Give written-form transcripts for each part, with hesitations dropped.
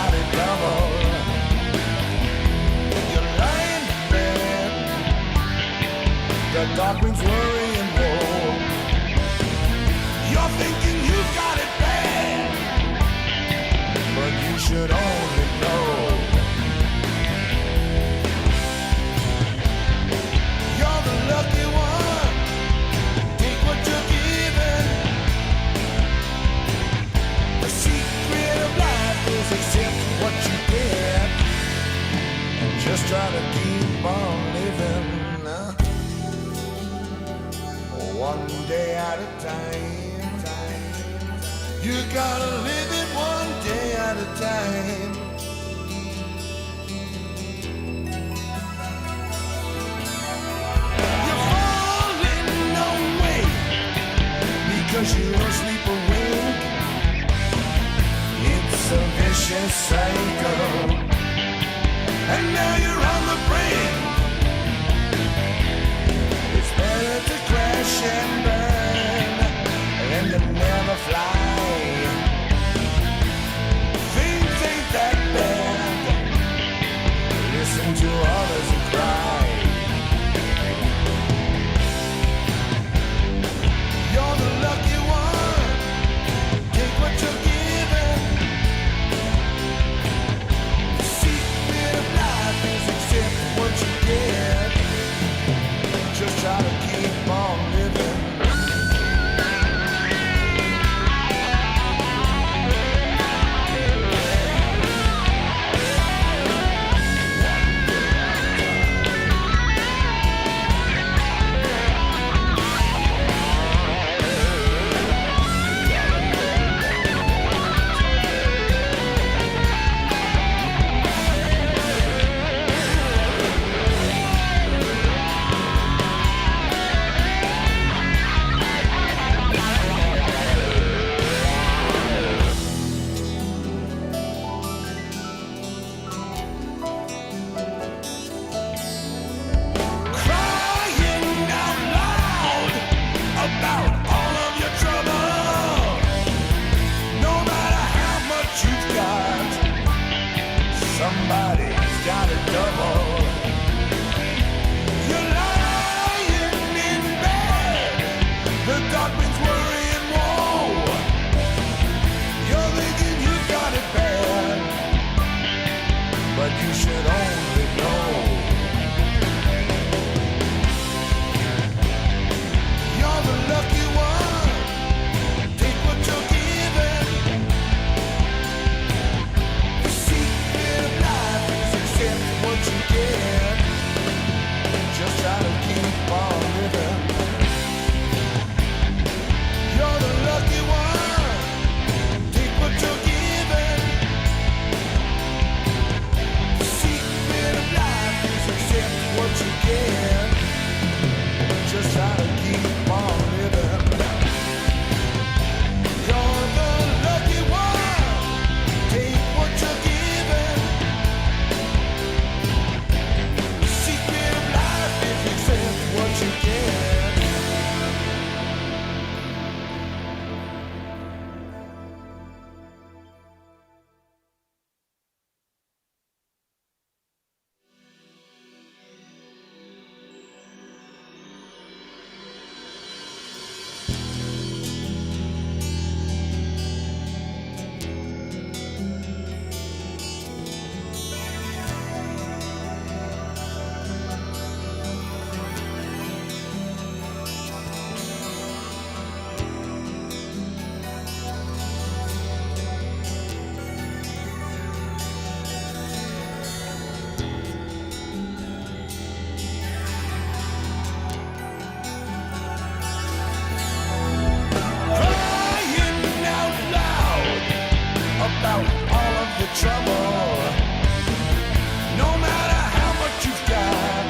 got it double. You're lying in bed, the dark brings worry and woe. You're thinking you've got it bad, but you should only know. You're the lucky one, take what you're given. The secret of life is accept what you get, and just try to keep on living. One day at a time. You gotta live it one day at a time. You're falling away because you don't sleep awake. It's a vicious cycle, and now you're on the brink. It's better to crash and burn than to never fly. Things ain't that bad. Listen to others and cry. You're the lucky one. Take what you're given. The secret of life is accept what you get. Just try to keep on living. Somebody's got a double. You're lying in bed, the dark brings worry and woe. You're thinking you got it bad, but you should only know. You're the lucky one, take what you're given. The secret of life is accept what you get. Just try to keep on living. You're the lucky one, take what you're given. The secret of life is accept what you get. Just try to keep on living. You're the lucky one, take what you're given. The secret of life is accept what you get. Crying out loud about all of the trouble. No matter how much you've got,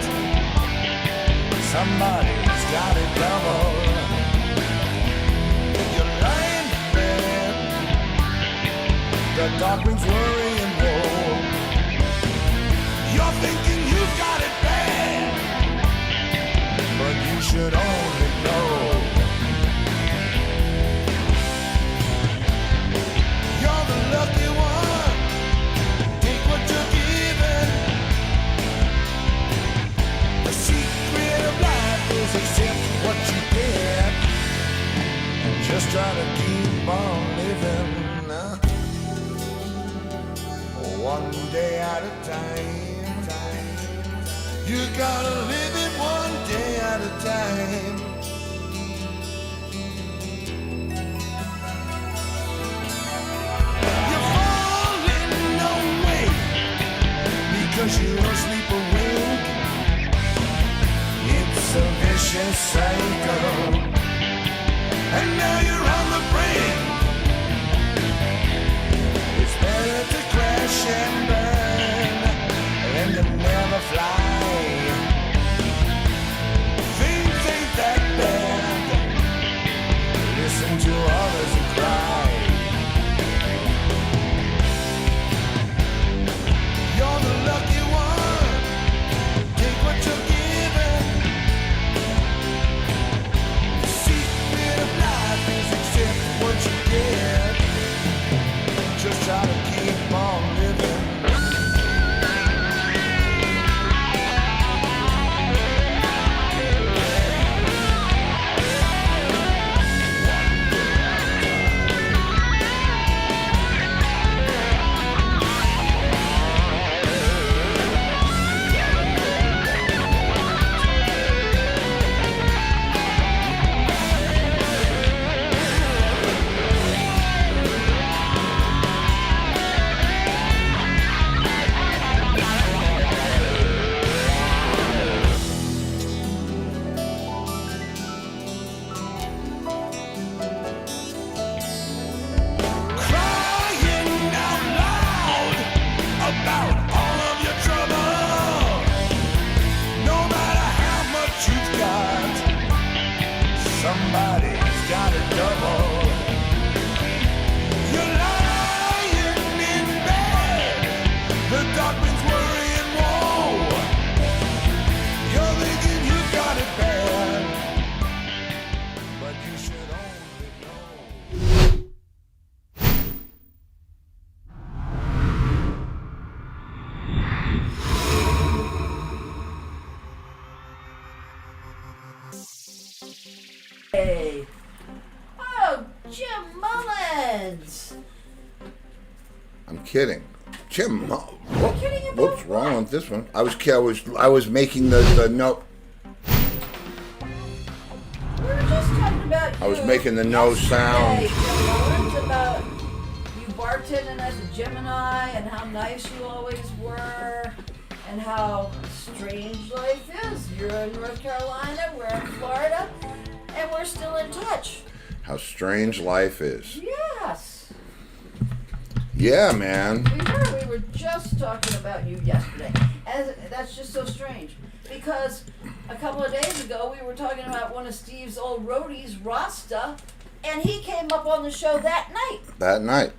somebody's got it double. You're lying in bed, the dark brings worry and woe. You're thinking you've got it bad, but you should only know. You're the lucky one, try to keep on living one day at a time. You gotta live it one day at a time. You're falling away because you don't sleep awake. It's a vicious cycle, and now you're on the brink. It's better to crash and burn than to never fly. Things ain't that bad. Listen to others who cry. You're the lucky one. Take what you're given. The secret of life is accept what you get. Just try to keep on living. Somebody's got a double. You're lying in bed. The dark winds worry and woe. You're thinking you got it bad, but you should only know. Hey. Oh, Jim Mullins. I'm kidding. Jim, Kidding about what's wrong with this one? I was making the note. We were just talking about I was you making the no sound. yesterday, Jim Mullins, about you bartending as a Gemini and how nice you always were and how strange life is. You're in North Carolina, we're in Florida, and we're still in touch. How strange life is. Yes. Yeah, man. We were just talking about you yesterday. And that's just so strange. Because a couple of days ago we were talking about one of Steve's old roadies, Rasta, and he came up on the show that night. That night.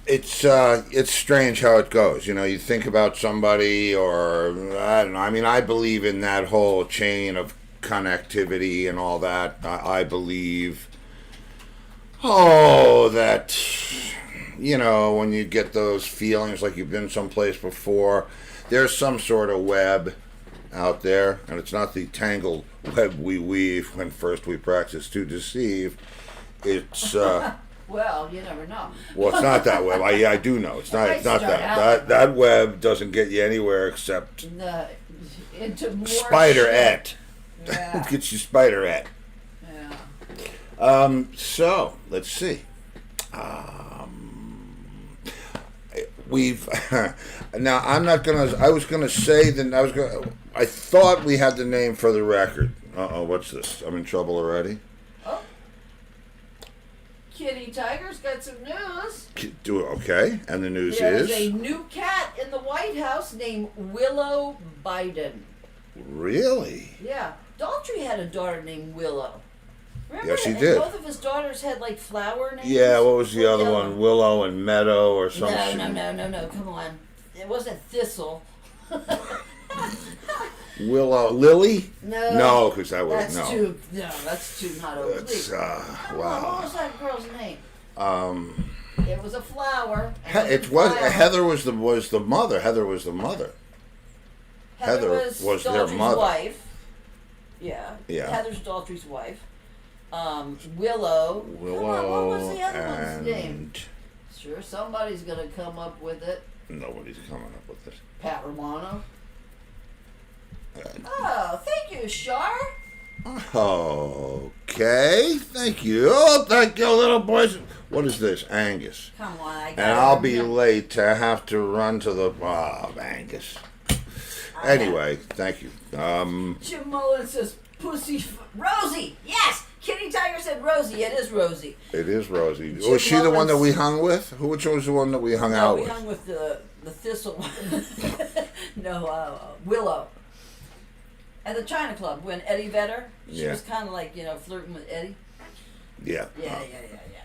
It's strange how it goes. You know, you think about somebody, or I don't know. I mean, I believe in that whole chain of connectivity and all that. I believe, that, you know, when you get those feelings like you've been someplace before, there's some sort of web out there, and it's not the tangled web we weave when first we practice to deceive. It's Well, you never know. well, it's not that web. I do know. It's not. It's not that. That web doesn't get you anywhere except Into more spider-ette. shit. Yeah. It gets you spider-ette. Yeah. So let's see. We've now. I'm not gonna. I was gonna say that. I thought we had the name for the record. What's this? I'm in trouble already. Oh. Kitty Tiger's got some news. Okay, and the news There's is a new cat in the White House named Willow Biden. really. Yeah. Daltrey had a daughter named Willow. Remember? Yes, he And did. both of his daughters had like flower names. Yeah. What was the other Yellow. one? Willow and Meadow or something. No. Come on. It wasn't Thistle. Willow Lily? No. No, because that would That's no. too. No, that's too not over. That's Come on, what wow. was that girl's name? It was a flower. It was Heather was the mother. Heather was the mother. Heather was their Daltrey's mother. wife. Yeah. Yeah. Heather's Daltrey's wife. Willow. Willow. Come on, what was the other one's name? And Sure, somebody's gonna come up with it. nobody's coming up with it. Pat Romano. Oh, thank you, Shar. Okay, thank you. Oh, thank you, little boys. What is this? Angus. Come on, I got And I'll be late to have to run to the... Angus. Anyway, thank you. Jim Mullen says, Rosie! Yes! Kitty Tiger said Rosie. It is Rosie. It is Rosie. Jim Was she the one that Mullins- we hung with? Which one was the one that we hung No, out we with? hung with the Thistle one. No, Willow. At the China Club, when Eddie Vedder, she Yeah. was kind of like, flirting with Eddie. Yeah. Yeah.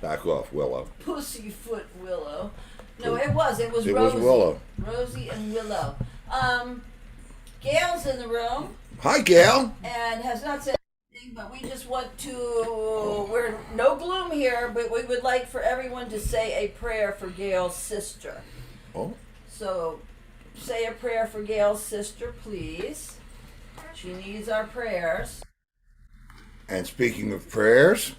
Back off, Willow. Pussyfoot Willow. No, it was It Rosie. was Willow. Rosie and Willow. Gail's in the room Hi, Gail. and has not said anything, but we just want to, we're no gloom here, but we would like for everyone to say a prayer for Gail's sister. Oh. So, say a prayer for Gail's sister, please. She needs our prayers. And speaking of prayers,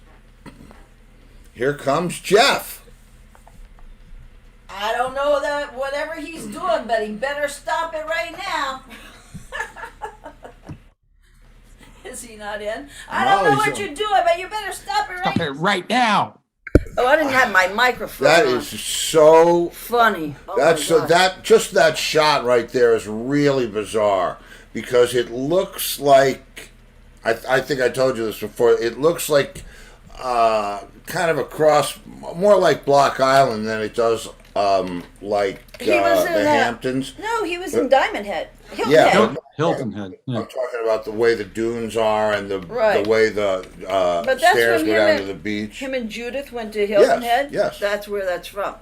here comes Jeff. I don't know that whatever he's doing, but he better stop it right now. Is he not in? I don't know what you're doing, but you better stop it right Stop it right now. Oh, I didn't have my microphone That on. is so... Funny. Oh That's my gosh. just that shot right there is really bizarre because it looks like I think I told you this before. It looks like kind of a cross, more like Block Island than it does like He was in the that- Hamptons. No, he was in Diamond Head. Hilton Yeah, Head. Hilton Head. Yeah. I'm talking about the way the dunes are and the Right. way the But that's stairs when go him down and- to the beach. Him and Judith went to Hilton Yes, Head. yes. That's where that's from.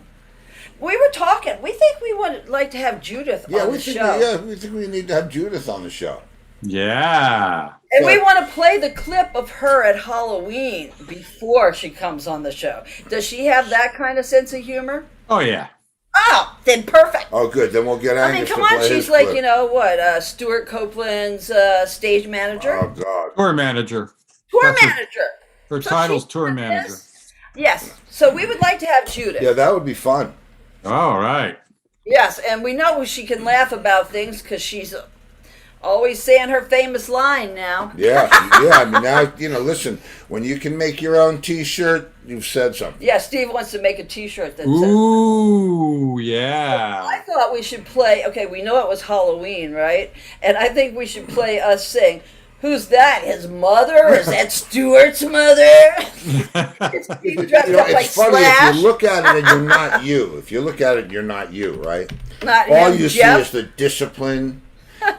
We were talking. We think we would like to have Judith on the show. We think we need to have Judith on the show. Yeah. And we Yeah. want to play the clip of her at Halloween before she comes on the show. Does she have that kind of sense of humor? Oh, yeah. Oh, then perfect. Oh, good. Then we'll get I mean, Angus come to on. play She's his like, clip. Stuart Copeland's stage manager. Oh God. Tour manager. Tour that's her- manager. Her So title's she tour did manager. this. Yes. So we would like to have Judith. Yeah, that would be fun. All right. Yes, and we know she can laugh about things because she's always saying her famous line now. Yeah, yeah. I mean, now listen. When you can make your own T-shirt, you've said something. Yeah, Steve wants to make a T-shirt that says. Ooh, yeah. I thought we should play. Okay, we know it was Halloween, right? And I think we should play us sing. Who's that? His mother? Is that Stuart's mother? Is Steve dressed up like It's funny Slash? if you look at it and you're not you. If you look at it, you're not you, right? Not All him, you Jeff? see is the discipline,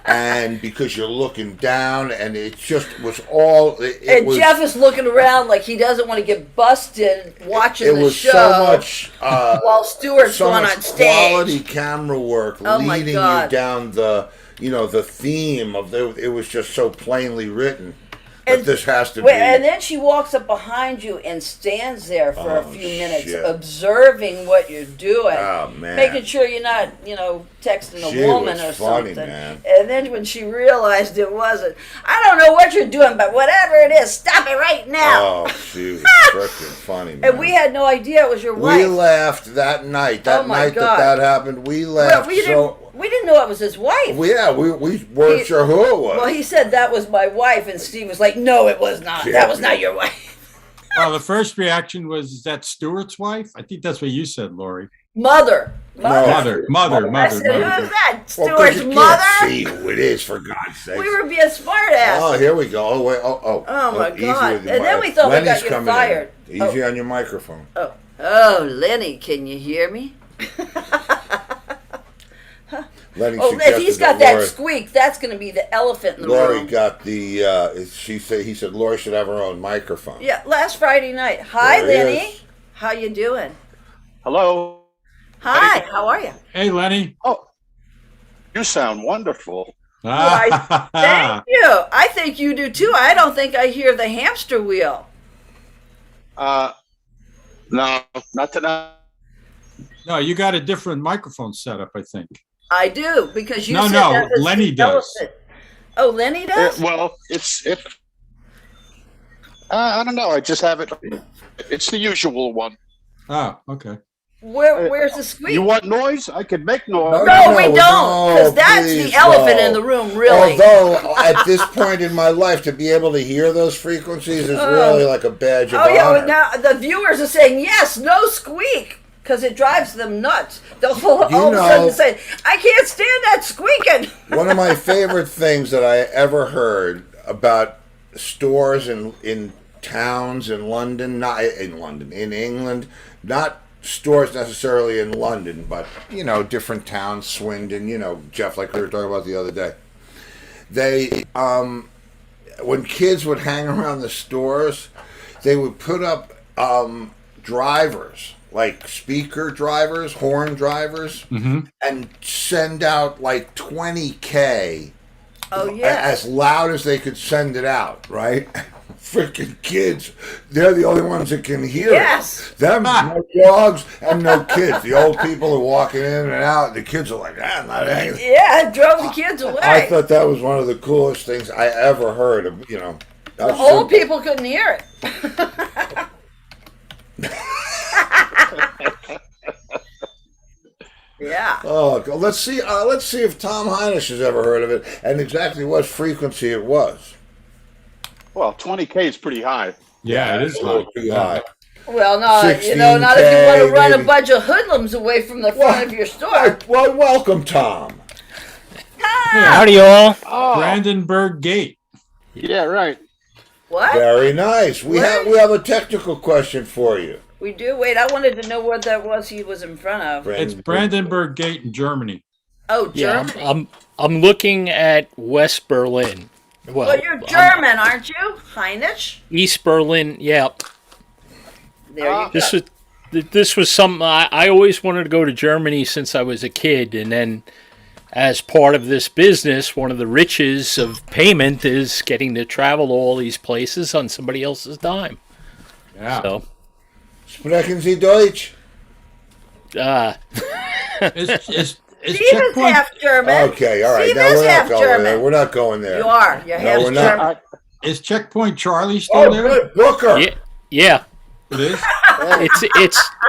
and because you're looking down, and it just was all. It And was, Jeff is looking around like he doesn't want to get busted watching It the was show. so much. while Stuart's so going much on stage. quality camera work Oh my leading God. you down the theme of it was just so plainly written that this has to be. And then she walks up behind you and stands there for a Oh, few minutes, shit. observing what you're doing, Oh, man. making sure you're not, texting a She woman was or funny, something. man. And then when she realized it wasn't, I don't know what you're doing, but whatever it is, stop it right now. Oh, she was freaking funny, man. And we had no idea it was your We wife. laughed that night. Oh, That my night God. that happened, we Well, laughed we didn't know it was his wife. we weren't sure who it was. Well, he said that was my wife, and Steve was like, "No, it was not. Yeah. That was not your wife." Well, the first reaction was, is that Stuart's wife? I think that's what you said, Lori. Mother. Mother. I said, "Who is that? Well, 'cause Stuart's you mother?" can't see who it is, for God's sake. We were being smart ass. Oh, here we go. Oh, wait. Oh, my easy God. with the And then mic. we thought we got Lenny's you coming in. fired. Easy on your microphone. Oh, Lenny, can you hear me? Lenny Oh, if suggested he's got that that Lori, squeak, that's going to be the elephant in the Lori room. got the. He said Lori should have her own microphone. Yeah, last Friday night. Hi, There he Lenny. is. How you doing? Hello. Hi, how are you? Hey, Lenny. Oh, you sound wonderful. Thank you. I think you do too. I don't think I hear the hamster wheel. No, not tonight. No, you got a different microphone setup, I think. I do, because you No, said no, that was Lenny the does. elephant. Oh, Lenny does? Well, it's I don't know. I just have it. It's the usual one. Oh, okay. Where's the squeak? You want noise? I can make noise. No, No, we don't, because that's please, the elephant no. in the room, really. Although at this point in my life, to be able to hear those frequencies is really like a badge of Oh yeah, honor. well, now the viewers are saying yes, no squeak, because it drives them nuts. They'll all of a sudden say, "I can't stand that squeaking." One of my favorite things that I ever heard about stores in towns in London, not in London, in England, not stores necessarily in London, but different towns, Swindon, Jeff, like we were talking about the other day. They when kids would hang around the stores, they would put up drivers, like speaker drivers, horn drivers, and send out like 20K Oh yeah. as loud as they could send it out, right? Freaking kids, they're the only ones that can hear Yes. it. Them, no dogs, and no kids. The old people are walking in and out. The kids are like, I'm not angry. Yeah, it drove the kids away. I thought that was one of the coolest things I ever heard of, the old people couldn't hear it. Yeah. Oh, let's see if Tom Heinisch has ever heard of it and exactly what frequency it was. Well, 20K is pretty high. Yeah, it is It's a little hot. too high. Well, no, not if you 16K, want to run maybe. a bunch of hoodlums away from the front of your store. Well, welcome, Tom. Howdy, all. Oh, Brandenburg Gate. yeah, right. What? Very nice. We have a technical question for you. We do? Wait, I wanted to know what that was he was in front of. It's Brandenburg Gate in Germany. Oh, Yeah, Germany. I'm looking at West Berlin. Well, you're German, aren't you? Heinrich? East Berlin. Yeah, There you go. this was something I always wanted to go to Germany since I was a kid, and then as part of this business, one of the riches of payment is getting to travel to all these places on somebody else's dime. Yeah. So, Sprechen Sie Deutsch? Is Steve is checkpoint? half German. Okay, all right. Steve Now is we're not half going there. German. We're not going there. You are. You're half we're not. German. Is Checkpoint Charlie still Oh, there? good. Booker. yeah, It is.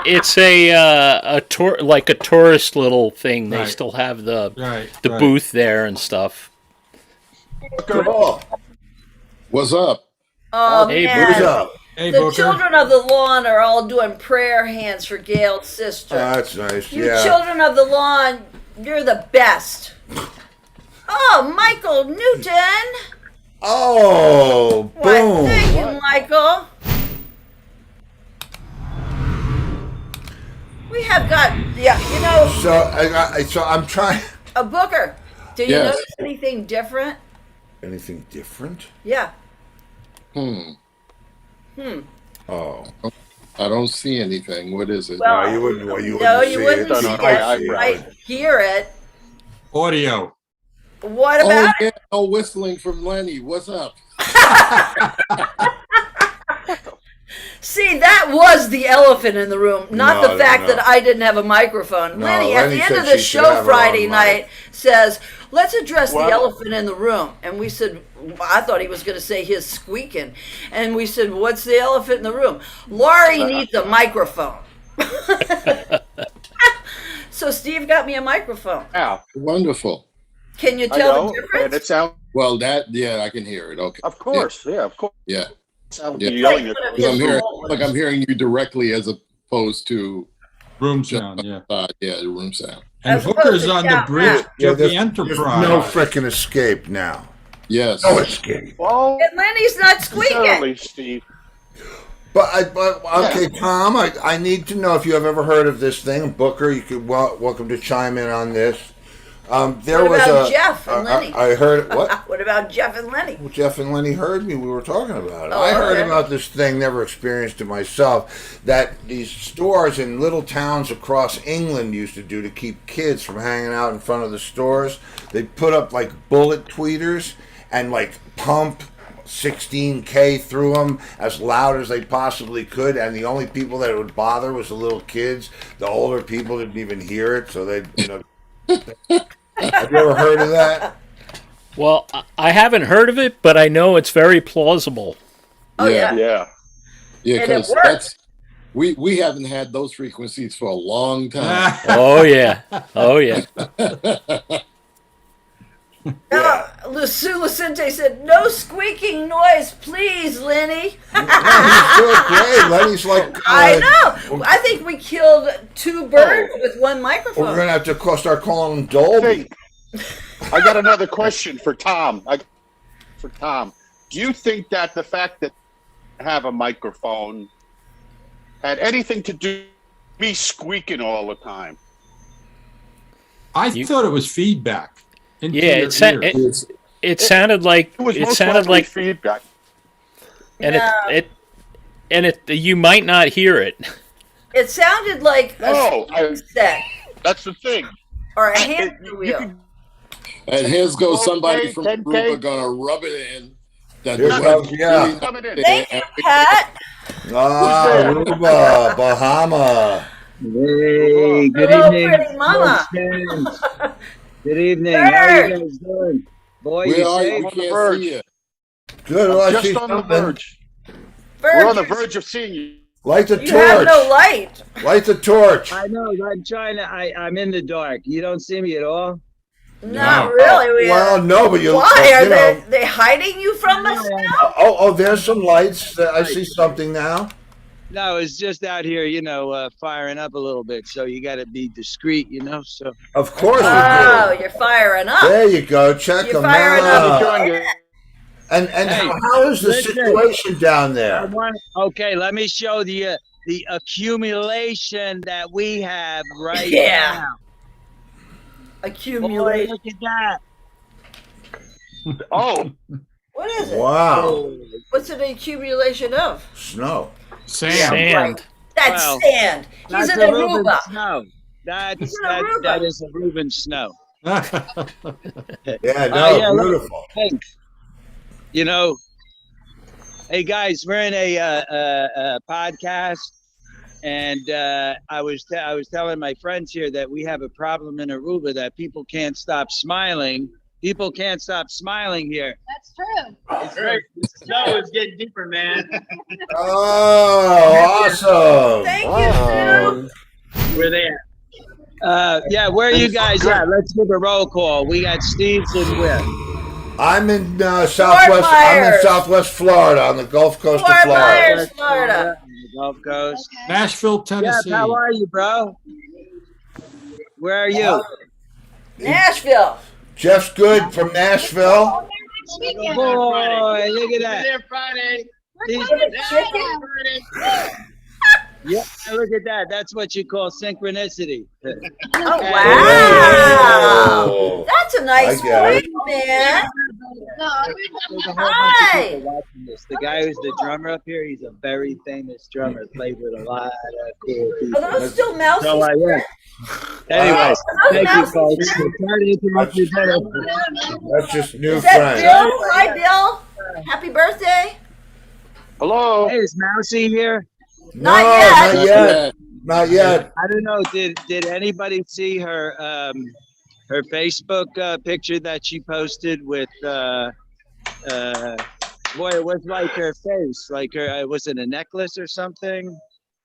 it's a tour, like a tourist little thing. They Right. still have the Right. booth there and stuff. Oh, What's up? Oh, Hey, man. who's up? Hey, The Booker. children of the lawn are all doing prayer hands for Gail's sister. That's nice. You Yeah. children of the lawn, you're the best. Oh, Michael Newton. Oh, Why, boom. thank you, Michael. We have got, So I'm trying. a Booker. Do you Yes. notice anything different? Anything different? Yeah. Oh. I don't see anything. What is it? Well, No, you wouldn't. Well, you no, wouldn't you see wouldn't it. see No, it. I I hear it. Audio. What Oh, about yeah, no whistling from Lenny. What's up? See, that was the elephant in the room, not No, the fact no. that I didn't have a microphone. No, Lenny, at Lenny the end said of the she should show have her Friday own night, mic. says, let's address the Well- elephant in the room. And we said, I thought he was going to say his squeaking. And we said, what's the elephant in the room? Laurie needs a microphone. So Steve got me a microphone. Yeah, Wonderful. Can you I tell know. the And difference? it sounds, Well, I can hear it. Okay. of course, yeah, of course. Yeah. It sounds Yeah. like you're yelling at Like, Because Yes. I'm hearing you directly as opposed to Room sound. Yeah. the room sound. And As Booker's opposed to on the shout bridge Yeah, of the there's Enterprise. no frickin' escape now. Yes. No escape. Well, And Lenny's not squeaking. necessarily, Steve. But okay, Tom, I need to know if you have ever heard of this thing. Booker, you could welcome to chime in on this. There What was about a Jeff and Lenny? I heard what? What about Jeff and Lenny? Well, Jeff and Lenny heard me. We were talking about it. Oh, I heard okay. about this thing, never experienced it myself, that these stores in little towns across England used to do to keep kids from hanging out in front of the stores. They'd put up like bullet tweeters and like pump 16K through them as loud as they possibly could, and the only people that it would bother was the little kids. The older people didn't even hear it, so they'd, Have you ever heard of that? Well, I haven't heard of it, but I know it's very plausible. Oh yeah. Yeah. Yeah, And it because worked. that's we haven't had those frequencies for a long time. Oh yeah. Oh yeah. Sue Lucente said, "No squeaking noise, please, Lenny." He's doing great. Lenny's like, I know. I think we killed two birds with one we're microphone. gonna have to start calling him Dolby. I got another question for Tom. Do you think that the fact that I have a microphone had anything to do with me squeaking all the time? I thought it was feedback. into Yeah, your ears. it sounded like It was it most sounded likely like feedback. and No. it you might not hear it. It sounded like No, a set that's the thing. or a You hamster wheel. can- And here's goes somebody 4K, from 10K. Aruba gonna rub it in. That Here the comes- web yeah. really Coming in. Thank you, Pat. Aruba, Bahama. Hey, good Hello, evening. pretty mama. Friends. Good evening. How you guys doing? Boy, Where you are you? safe? We on the can't verge. see you. Good. Well, I see Just on the something. verge. We're on the Virgin, verge of seeing you. Light the you have torch. no light. Light the torch. I know. I'm trying to. I'm in the dark. You don't see me at all. Not No. really. Well, no, but you. Why are you know, they hiding you from us now? Oh, there's some lights. I see something now. No, it's just out here, firing up a little bit. So you got to be discreet, So Of course Oh, we do. you're firing up. There you go. Check You're them firing up. out. Doing it. And Hey, how is the listen. situation down there? Okay, let me show the accumulation that we have right Yeah. now. Boy, Accumulation. look at that. Oh, What is it? Wow. What's an accumulation of? Snow. Sam. Sand. That's Well, sand. He's That's an a Reuben Aruba. snow. That's He's an that. Aruba. That is a Reuben snow. Yeah, no, yeah, look. beautiful. Hey, hey guys, we're in a podcast, and I was telling my friends here that we have a problem in Aruba that people can't stop smiling. People can't stop smiling here. That's true. It's very, the snow is getting deeper, man. Oh, awesome. Thank you, Sue. We're there. Yeah, where are you guys at? Let's give a roll call. We got Steve's and where? I'm in Southwest. I'm in Myers. Southwest Florida, on the Gulf Coast Fort of Florida. Myers, Florida. On the Gulf Coast. Okay. Nashville, Yeah, Tennessee. how are you, bro? Where are you? Nashville. Jeff's good from Nashville. Next weekend. Boy, look at that. We're He's- coming Chicken. down. Yeah, look at that. That's what you call synchronicity. Oh, Okay. wow. Oh. That's a nice I get it. point, man. No, There's a whole bunch of Hi. people watching this. The guy who's the drummer up here, he's a very famous drummer. Played with a lot of cool people. Are those still mousy? So, yeah. Anyways, thank you, mousy folks. snacks? Sorry to interrupt you, Dennis. That's just new Is that friends. Bill? Hi, Bill. Happy birthday. hello. Hey, is Mousy here? No, Not yet. not yet. Not yet. I don't know. Did anybody see her her Facebook picture that she posted with boy, it was like her face, like her. Was it a necklace or something?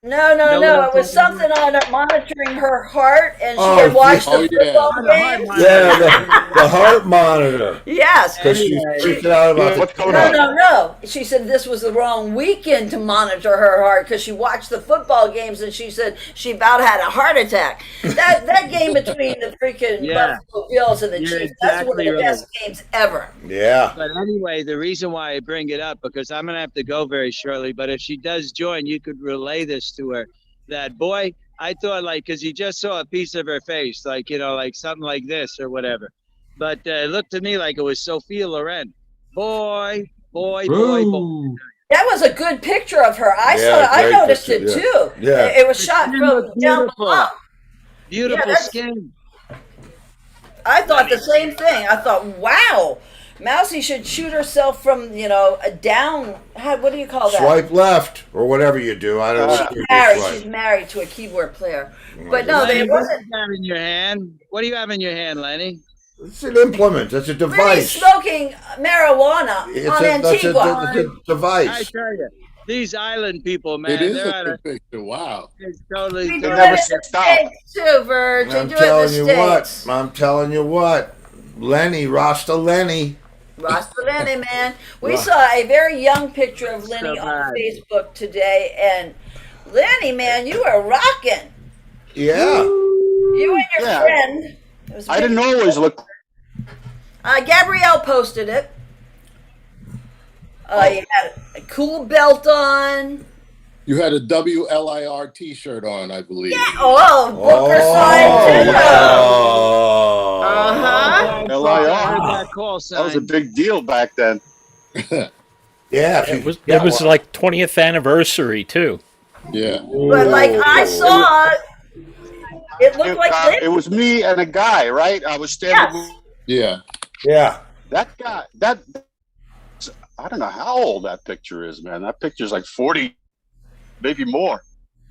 No, No, It was something on her, monitoring her heart, and she Oh, had watched oh, the yeah. football Oh, the heart games. monitor. Yeah, the heart monitor. Yes. Because she's Anyway. freaking out about What's the going No, on? no. She said this was the wrong weekend to monitor her heart because she watched the football games and she said she about had a heart attack. That game between the freaking Yeah. Buffalo Bills and the You're Chiefs, that's one of exactly the best games ever. Yeah. But anyway, the reason why I bring it up, because I'm gonna have to go very shortly, but if she does join, you could relay this to her. That boy, I thought like, because you just saw a piece of her face, like, like something like this or whatever. But it looked to me like it was Sophia Loren. Boy. Ooh. That was a good picture of her. I Yeah, saw it. I great noticed picture, it yeah. too. Yeah. It was shot skin from looked down beautiful. up. Beautiful Yeah, that's- skin. I thought the same thing. I thought, wow, Mousy should shoot herself from, a down. What do you call that? Swipe left or whatever you do. I don't know. She's what you married. swipe. She's married to a keyboard player. But no, Lenny, it what do wasn't. you have in your hand? What do you have in your hand, Lenny? It's an implement. It's a Lenny's device. smoking marijuana It's on that's Antigua. it's a I device. tell you, these island people, man, It is they're a out good of picture. Wow. it's totally, We do They it never in totally the stop. States too, Verge. They I'm do it in the telling you what. States. I'm telling you what. Lenny, Rasta Lenny. Rasta Lenny, man. We Right. saw a very young picture of Lenny So on bad. Facebook today, and Lenny, man, you are rocking. Yeah. You and your Yeah. friend. It was a I didn't picture- always look. Gabrielle posted it. You had a cool belt on. You had a WLIR T-shirt on, I believe. Oh, Booker signed too. Oh. Uh-huh. LIR. I heard that call That was a sign. big deal back then. Yeah. If you It was got it was one. like 20th anniversary too. Yeah. But like I saw it looked like It Lenny. was me and a guy, right? I was standing Yes. with Yeah. Yeah. that guy. That I don't know how old that picture is, man. That picture's like 40, maybe more.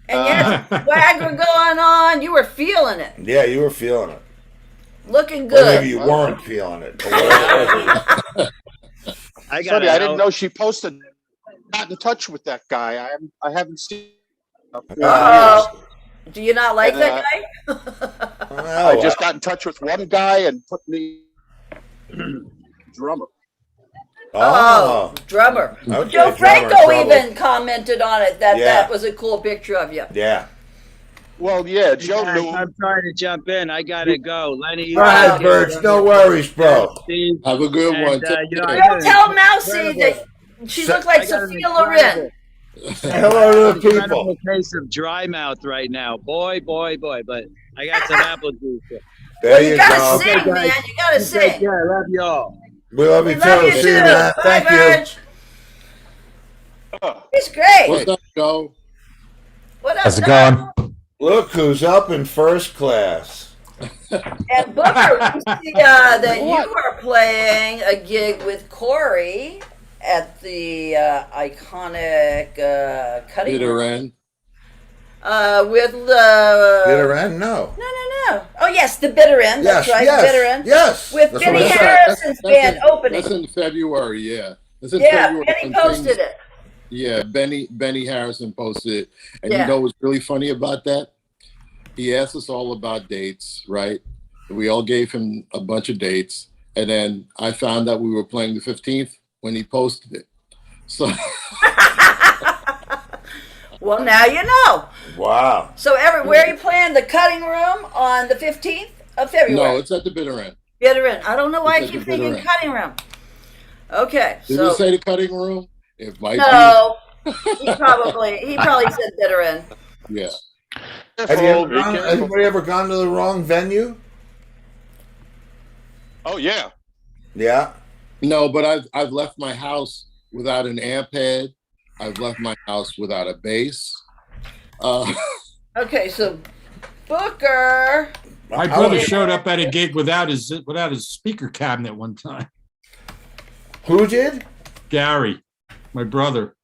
And you had some swagger going on. You were feeling it. Yeah, you were feeling it. Looking Or good. maybe you weren't feeling it. But whatever. I got Sonny, it. I didn't know she posted. Got in touch with that guy. I haven't seen. Uh-oh. Do you not like And, that guy? Oh, I just got in touch with one guy and put me drummer. oh. Drummer. Okay, Joe drummer Franco trouble. even commented on it that Yeah. that was a cool picture of you. Yeah. Well, yeah, Joe Guys, knew. I'm trying to jump in. I gotta go. Lenny, you Go ahead, gotta Birch. get- No worries, bro. Steve, Have a good and, one. you know, I Don't got tell an Mousy incredible- that she So- looked like I got an Sophia Loren. incredible- Hello to the incredible people. case of dry mouth right now. Boy. But I got some apple juice. There You you gotta go. sing, Okay, man. guys. You gotta Take sing. care. I love y'all. We love We you love too. you See too. you, man. Bye, Thank you. Verge. He's great. What's up, Joe? What How's up, it Doc? going? Look who's up in first class. And Booker, we see that you are playing a gig with Corey at the iconic cutting Bitter room. end. With Bitter end? No. No. Oh yes, the bitter end. That's Yes, right, yes, bitter end. yes. With That's Benny what I said. Harrison's band opening. That's in February, yeah. That's in Yeah, February Benny when posted things- it. Yeah, Benny Harrison posted it. And Yeah. you know what's really funny about that? He asked us all about dates, right? We all gave him a bunch of dates. And then I found out we were playing the 15th when he posted it. So Well, now you know. Wow. So where are you playing? The cutting room on the 15th of February. no, it's at the bitter end. Bitter end. I don't know why I It's at keep the bitter thinking end. cutting room. Okay, Did so it say the cutting room? It might no, he probably said bitter end. be. Yeah. Have you Careful, ever be gone, careful. anybody ever gone to the wrong venue? Oh yeah. Yeah. No, but I've left my house without an amp head. I've left my house without a bass. Okay, so Booker. My brother showed up at a gig without his speaker cabinet one time. Who did? Gary, my brother.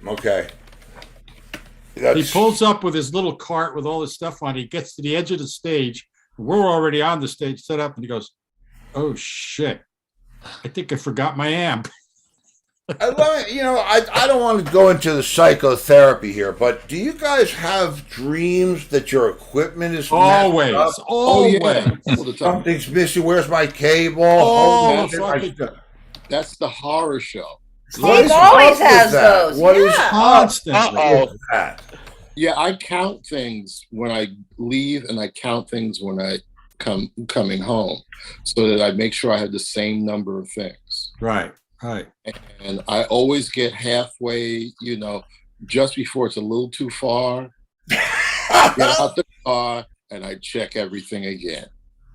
Okay. He That's, pulls up with his little cart with all his stuff on it. He gets to the edge of the stage. We're already on the stage, set up, and he goes, "Oh shit! I think I forgot my amp." I don't want to go into the psychotherapy here, but do you guys have dreams that your equipment is messed Always, up? Oh, always. yeah. All the time. Something's missing. Where's my cable? Oh, Hold on. fucking- That's the horror show. What is Steve always up with has that? those. What is Yeah. Constantly. Uh-oh. with that? Yeah, I count things when I leave, and I count things when I coming home, so that I make sure I have the same number of things. Right. And I always get halfway, just before it's a little too far. I get out the car and I check everything again.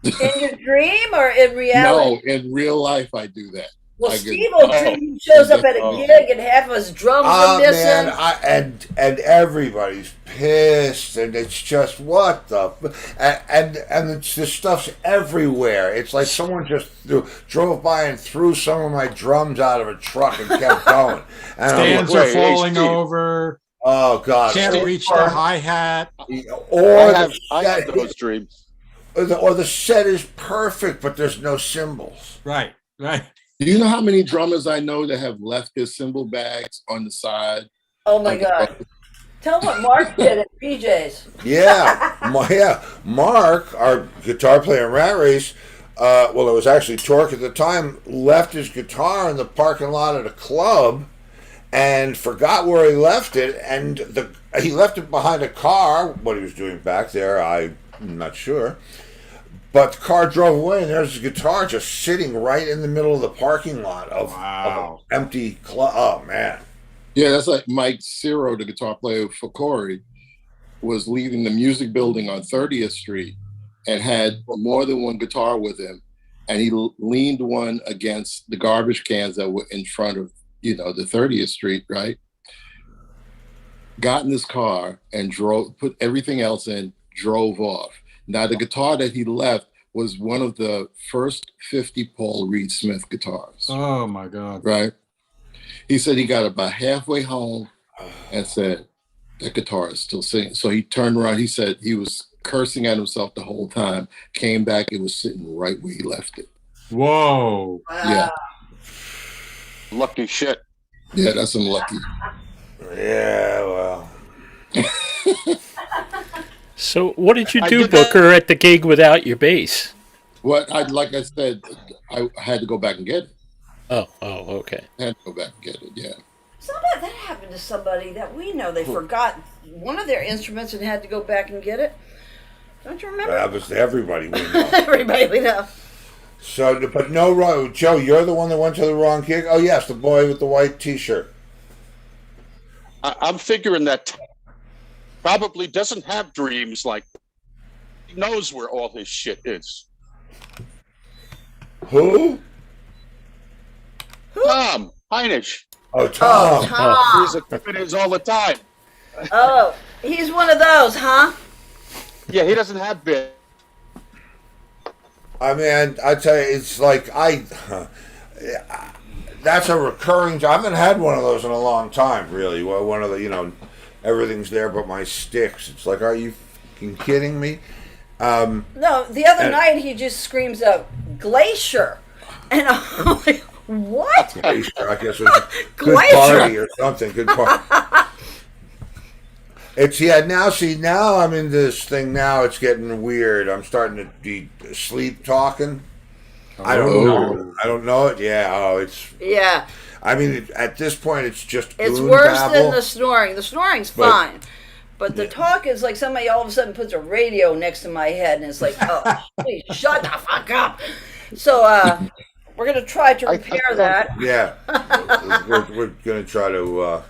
In your dream or in reality? No, in real life I do that. Well, I get- Steve will dream he shows up at a Oh. gig and half of his drums are missing. Man, and everybody's pissed, and it's just what the and it's the stuff's everywhere. It's like someone just drove by and threw some of my drums out of a truck and kept going. And I'm Stands like, are wait, hey, falling Steve. over. oh God! Can't reach the hi hat. Or I have those dreams. or the set is perfect, but there's no cymbals. Right. Right. Do you know how many drummers I know that have left their cymbal bags on the side? Oh my God. Tell him what Mark did at PJ's. Yeah, Mark, our guitar player in Rat Race, well, it was actually Torque at the time, left his guitar in the parking lot at a club and forgot where he left it, and he left it behind a car. What he was doing back there, I'm not sure. But the car drove away, and there's his guitar just sitting right in the middle of the parking lot of an empty club. Oh, man. Yeah, that's like Mike Ciro, the guitar player for Corey, was leaving the music building on 30th Street and had more than one guitar with him. And he leaned one against the garbage cans that were in front of, the 30th Street, right? Got in his car and put everything else in, drove off. Now, the guitar that he left was one of the first 50 Paul Reed Smith guitars. Oh, my God. Right? He said he got about halfway home and said, that guitar is still singing. So he turned around. He said he was cursing at himself the whole time. Came back. It was sitting right where he left it. Whoa. Yeah. Lucky shit. Yeah, that's unlucky. Yeah, well. So what did you do, Booker, at the gig without your bass? Like I said, I had to go back and get it. Oh, okay. I had to go back and get it, yeah. Somebody that happened to somebody that we know. They forgot one of their instruments and had to go back and get it. Don't you remember? That was to everybody we know. Everybody we know. So, but no wrong. Joe, you're the one that went to the wrong gig? Oh, yes, the boy with the white T-shirt. I'm figuring that probably doesn't have dreams like he knows where all his shit is. Who? Tom Heinisch. Oh, Tom. Tom. He's at his all the time. Oh, he's one of those, huh? Yeah, he doesn't have bit. I mean, I tell you, it's like that's a recurring. I haven't had one of those in a long time, really. Well, one of the, everything's there but my sticks. It's like, are you fucking kidding me? No, the other night he just screams out, Glacier. And I'm like, what? Glacier, I guess it was a good Glacier. party or something. Good party. Now I'm in this thing now. It's getting weird. I'm starting to be sleep talking. I don't know it. Yeah. Oh, Yeah. I mean, at this point, it's just It's goon worse babble. than the snoring. The snoring's fine. But the talk is like somebody all of a sudden puts a radio next to my head and it's like, oh, please shut the fuck up. So, we're going to try to repair that. Yeah. we're going to try to,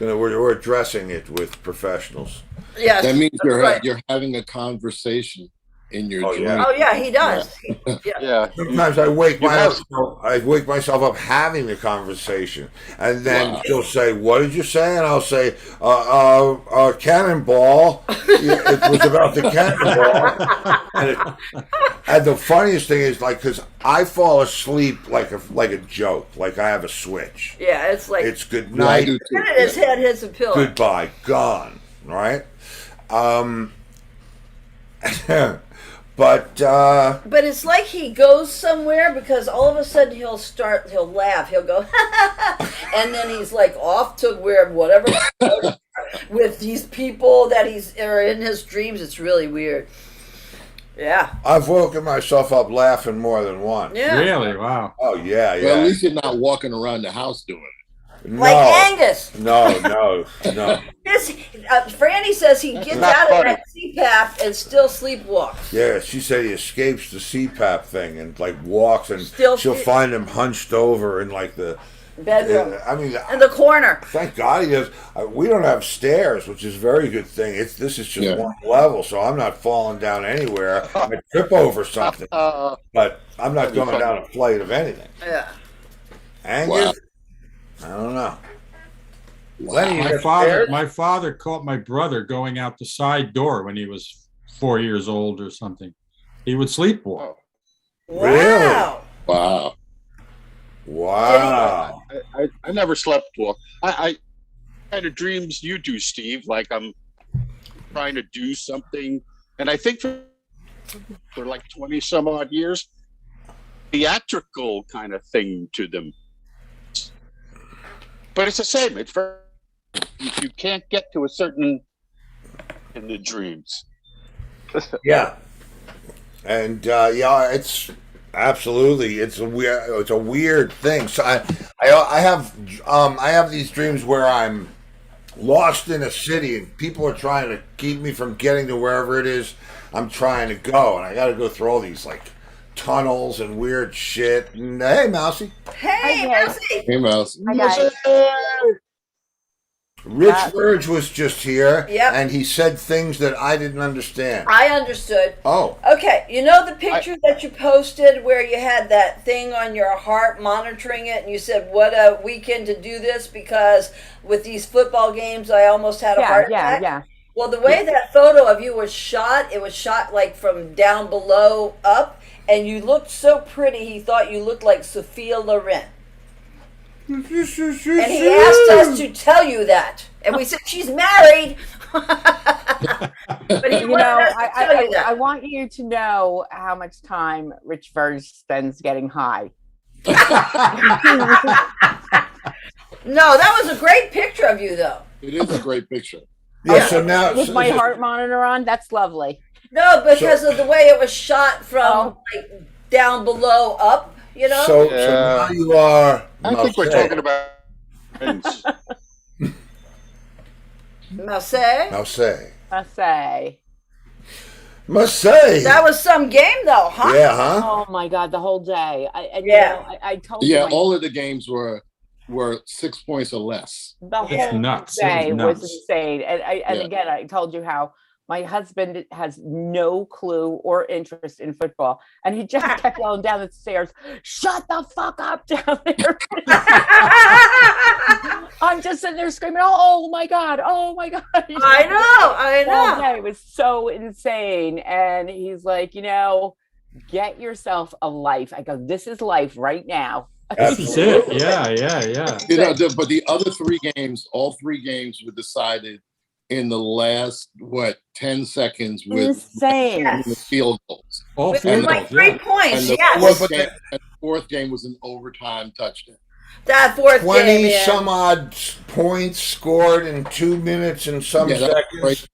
we're addressing it with professionals. Yes. That means right. you're having a conversation in your dream. Yeah. Oh, yeah, he does. Yeah. Sometimes I wake myself up having the conversation, and then she'll say, "What did you say?" And I'll say, "Cannonball." It was about the cannonball. And the funniest thing is, because I fall asleep like a joke, like I have a switch. Yeah, it's like It's good night. the minute his head hits a pillow. Goodbye, gone. Right? But it's like he goes somewhere because all of a sudden he'll laugh, he'll go, and then he's like off to whatever with these people that are in his dreams. It's really weird. Yeah. I've woken myself up laughing more than once. Yeah. Really? Wow. Oh yeah. Well, at least you're not walking around the house doing it. Like Angus. No. Franny says he gets out of that CPAP and still sleepwalks. Yeah, she said he escapes the CPAP thing and walks and Still she'll find him hunched over in the bedroom. In the corner. Thank God he does. We don't have stairs, which is a very good thing. This is just one level, so I'm not falling down anywhere. I might trip over something, but I'm not going down a flight of anything. Yeah. Angus. Wow. I don't know. My father caught my brother going out the side door when he was 4 years old or something. He would sleepwalk. Wow. Really? Wow. I never slept well. I kind of dreams you do, Steve. Like I'm trying to do something, and I think for for like 20 some odd years. Theatrical kind of thing to them. But it's the same. It's very, if you can't get to a certain in the dreams. Yeah, and yeah, it's absolutely it's a weird thing. So I have these dreams where I'm lost in a city and people are trying to keep me from getting to wherever it is I'm trying to go, and I got to go through all these like tunnels and weird shit. And, hey, Mousy, Hey, Hi, Elsie. Hey, Mouse. Hi, guys. Rich Verge was just here, Yep. and he said things that I didn't understand. I understood. Oh, Okay, you know the picture that you posted where you had that thing on your heart monitoring it, and you said, "What a weekend to do this because with these football games, I almost had a heart attack." Yeah. Well, the way that photo of you was shot, it was shot like from down below up, and you looked so pretty. He thought you looked like Sophia Loren. And he asked us to tell you that. And we said, she's married. But he You wanted know, us to tell you that. I want you to know how much time Rich Verge spends getting high. No, that was a great picture of you, though. It is a great picture. yeah. So now, With my heart monitor on, that's lovely. No, because of the way it was shot from like down below up, you know? So now you are. I think we're talking about things. Marseille? I say. Marseille. That was some game, though, huh? Yeah, huh? Oh my God, the whole day. I told Yeah, you all of the games were 6 points or less. the whole nuts. It was day was nuts. insane. And Yeah. again, I told you how my husband has no clue or interest in football. And he just kept yelling down the stairs, "Shut the fuck up down there." I'm just sitting there screaming, "Oh my God, oh my God." I know. Okay, it was so insane. And he's like, get yourself a life. I go, this is life right now. This is it. Yeah. But the other three games, all three games were decided in the last 10 seconds with Insane. the field goals. All With field like goals. 3 Yeah. points, And the yes. fourth game was an overtime touchdown. That fourth 20 game, yeah. some odd points scored in 2 minutes and some Yeah, seconds.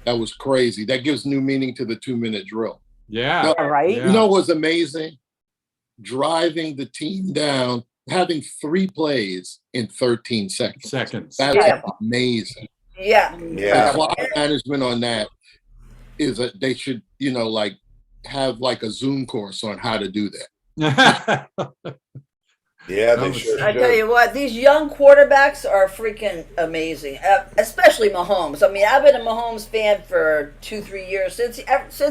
That was crazy. That gives new meaning to the 2-minute drill. Yeah. No, All right. Yeah. You know what was amazing? Driving the team down, having 3 plays in 13 seconds. That's Yeah. amazing. Yeah. Yeah. The clock management on that is that they should, have like a Zoom course on how to do that. Yeah, they sure I should. tell you what, these young quarterbacks are freaking amazing, especially Mahomes. I mean, I've been a Mahomes fan for 2-3 years since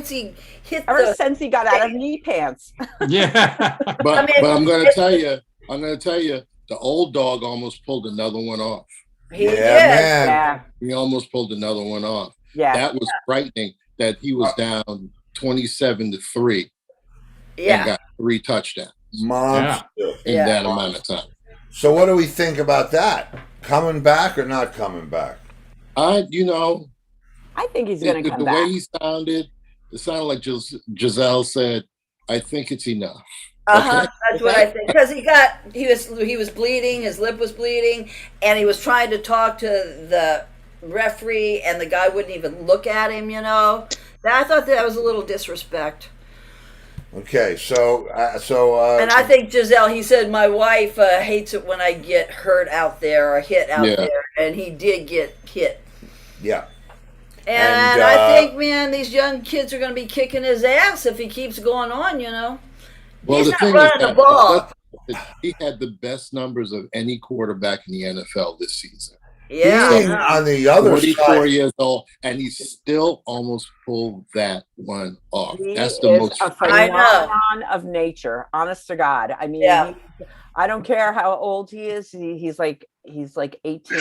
he hit Ever since he got out of knee pants. Yeah. But I'm going to tell you, the old dog almost pulled another one off. He Yeah, did. man. Yeah. He almost pulled another one off. Yeah. That was frightening that he was down 27-3 Yeah. and got 3 touchdowns Monster. in Yeah. that amount of time. So what do we think about that? Coming back or not coming back? I think he's going to come the back. way he sounded, it sounded like Giselle said, "I think it's enough." That's what I think. Because he was bleeding, his lip was bleeding, and he was trying to talk to the referee, and the guy wouldn't even look at him. I thought that was a little disrespect. Okay, so And I think Giselle, he said, my wife hates it when I get hurt out there or hit out there, and he did get hit. yeah. And I think, man, these young kids are going to be kicking his ass if he keeps going on. Well, He's the not thing running is the ball. he had the best numbers of any quarterback in the NFL this season. Yeah. Being on the other 44 side, years old, and he still almost pulled that one off. He That's the is most. a I know. phenomenon of nature, honest to God. I mean, Yeah. I don't care how old he is. He's like 18.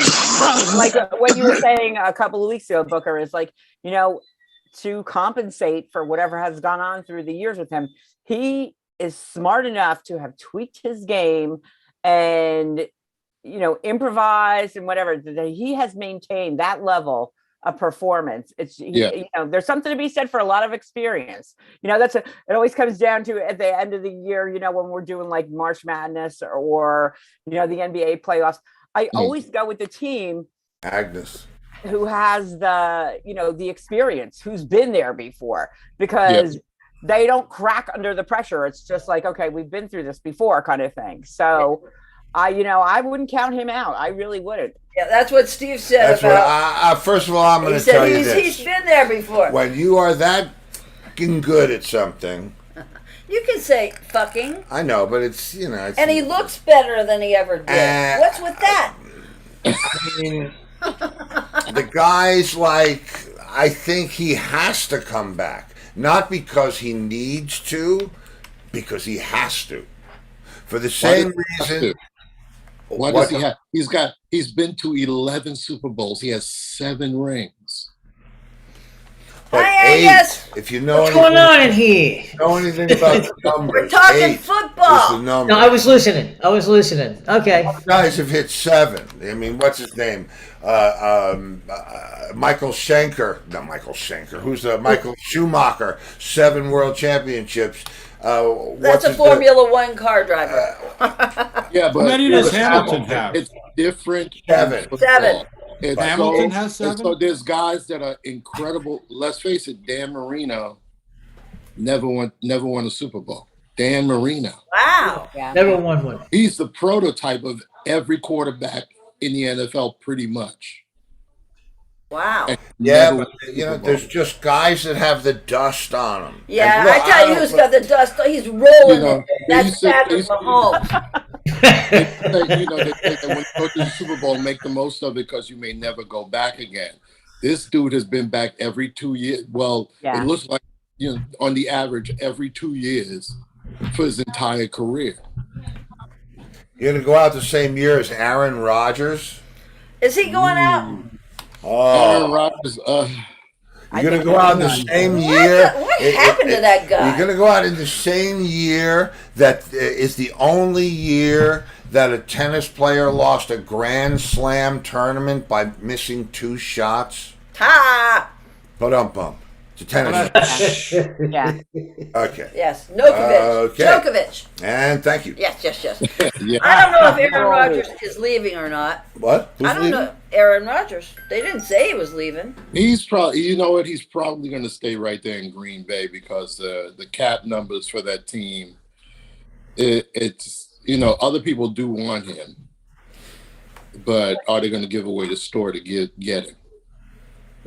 Like what you were saying a couple of weeks ago, Booker, is like, to compensate for whatever has gone on through the years with him, he is smart enough to have tweaked his game and improvised and whatever. He has maintained that level a performance. It's Yeah. you know, there's something to be said for a lot of experience. You know, it always comes down to at the end of the year, you know, when we're doing like March Madness or you know, the NBA playoffs. I always go with the team Agnes. who has the, you know, the experience, who's been there before, because they don't crack under the pressure. It's just like, okay, we've been through this before kind of thing. So you know, I wouldn't count him out. I really wouldn't. Yeah, that's what Steve said That's what about. first of all, I'm going He to said tell you he's this. been there before. When you are that fucking good at something, You can say fucking, I know, but it's, you know. It's, and he looks better than he ever did. What's with that? I mean, the guy's like, I think he has to come back. Not because he needs to, because he has to. For the same reason. Why does he have? He's been to 11 Super Bowls. He has 7 rings. But Hey, 8, yes. if you know What's anything, going on in here? know anything about the numbers, We're talking 8 is the football. number. No, I was listening. Okay. Guys have hit 7. I mean, what's his name? Michael Schenker. Not Michael Schenker. Who's Michael Schumacher? 7 world championships. That's a Formula One car driver. Yeah, but How many does Hamilton have? It's different. 7. 7. It's Hamilton has 7? So there's guys that are incredible. Let's face it, Dan Marino never won a Super Bowl. Dan Marino. Wow. Yeah. Never won one. He's the prototype of every quarterback in the NFL, pretty much. Wow. And Yeah, never but won a you know, Super Bowl. there's just guys that have the dust on them. Yeah, And look, I tell you don't who's put- got the dust. He's rolling You know, it. That's they Patrick say- Mahomes. They say, you know, they say that when you go to the Super Bowl, make the most of it because you may never go back again. This dude has been back every 2 years. Well, Yeah. it looks like, you know, on the average, every 2 years for his entire career. You're going to go out the same year as Aaron Rodgers? Is he going out? Aaron Oh, Rodgers, you're going to go out in the same year? What happened to that guy? You're going to go out in the same year that is the only year that a tennis player lost a Grand Slam tournament by missing 2 shots? Ha! Ba-dum-bum. It's a tennis. Yeah. Okay. Yes, Nokovic. Okay. Djokovic. And thank you. Yes. yeah. I don't know if Aaron Rodgers is leaving or not. What? Who's I don't leaving? know. Aaron Rodgers. They didn't say he was leaving. He's probably, you know what? He's probably going to stay right there in Green Bay because the cap numbers for that team, it's, you know, other people do want him, but are they going to give away the store to get him?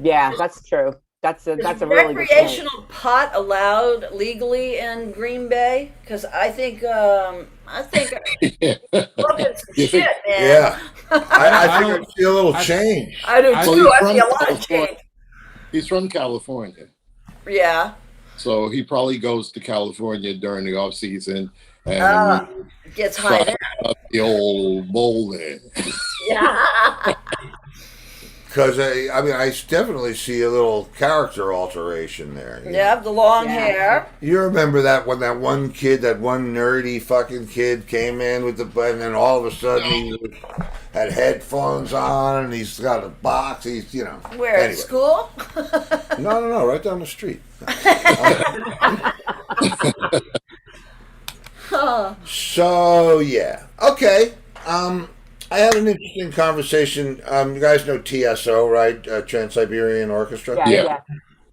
Yeah, that's true. That's a Is really good point. recreational pot allowed legally in Green Bay? Because I think smoking some You shit, think- man. Yeah. I think don't- I see a little change. I do I- too. Well, I he's see a from lot of California. change. He's from California. Yeah. So he probably goes to California during the off season and Gets high there. up the old bowling. Yeah. Because, I mean, I definitely see a little character alteration there. you know? Yeah, the long Yeah. hair. You remember that when that one kid, that one nerdy fucking kid came in with the, and then all of a sudden he had headphones on and he's got a box. He's, you know. Where, at anyway. school? No, right down the street. So, yeah. Okay. I had an interesting conversation. You guys know TSO, right? Trans-Siberian Orchestra? Yeah, Yeah. yeah.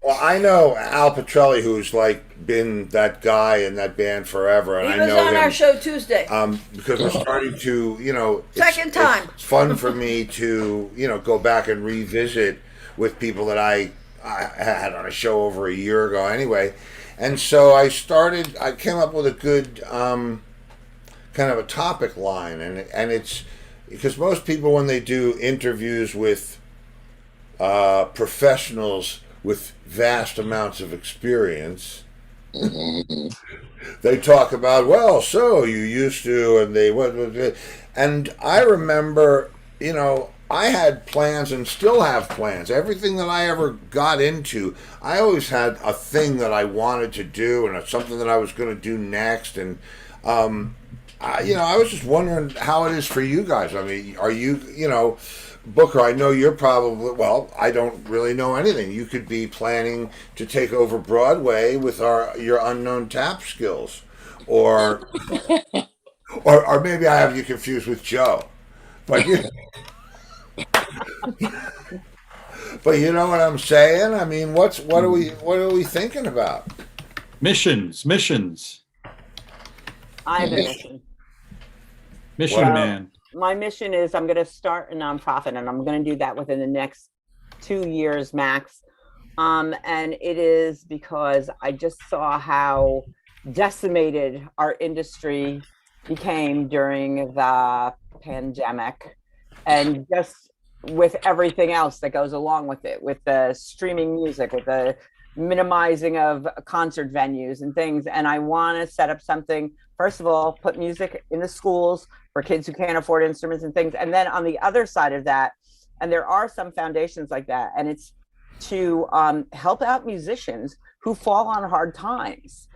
Well, I know Al Petrelli, who's like been that guy in that band forever, and He I was know on him our show Tuesday. because we're starting to, you know, Second time. It's fun for me to, you know, go back and revisit with people that I had on a show over a year ago, anyway. And so I came up with a good kind of a topic line, and it's because most people when they do interviews with professionals with vast amounts of experience, they talk about, well, so you used to, and they went, and I remember, you know, I had plans and still have plans. Everything that I ever got into, I always had a thing that I wanted to do and something that I was going to do next. And, you know, I was just wondering how it is for you guys. I mean, are you, you know, Booker, I know you're probably, well, I don't really know anything. You could be planning to take over Broadway with your unknown tap skills. Or, or maybe I have you confused with Joe. But but you know what I'm saying? I mean, what are we thinking about? Missions. I have a mission. Mission Wow. man. My mission is I'm going to start a nonprofit, and I'm going to do that within the next 2 years max. And it is because I just saw how decimated our industry became during the pandemic, and just with everything else that goes along with it, with the streaming music, with the minimizing of concert venues and things. And I want to set up something, first of all, put music in the schools for kids who can't afford instruments and things. And then on the other side of that, and there are some foundations like that, and it's to help out musicians who fall on hard times.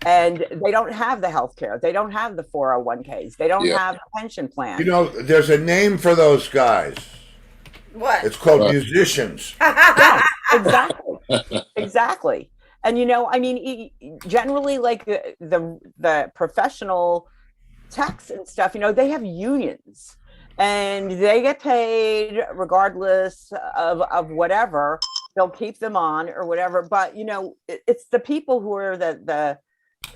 And they don't have the health care. They don't have the 401ks. They don't have a pension plan. You know, there's a name for those guys. What? It's called musicians. Yeah, exactly. Exactly. And, you know, I mean, generally, like the professional techs and stuff, you know, they have unions and they get paid regardless of whatever. They'll keep them on or whatever. But, you know, it's the people who are the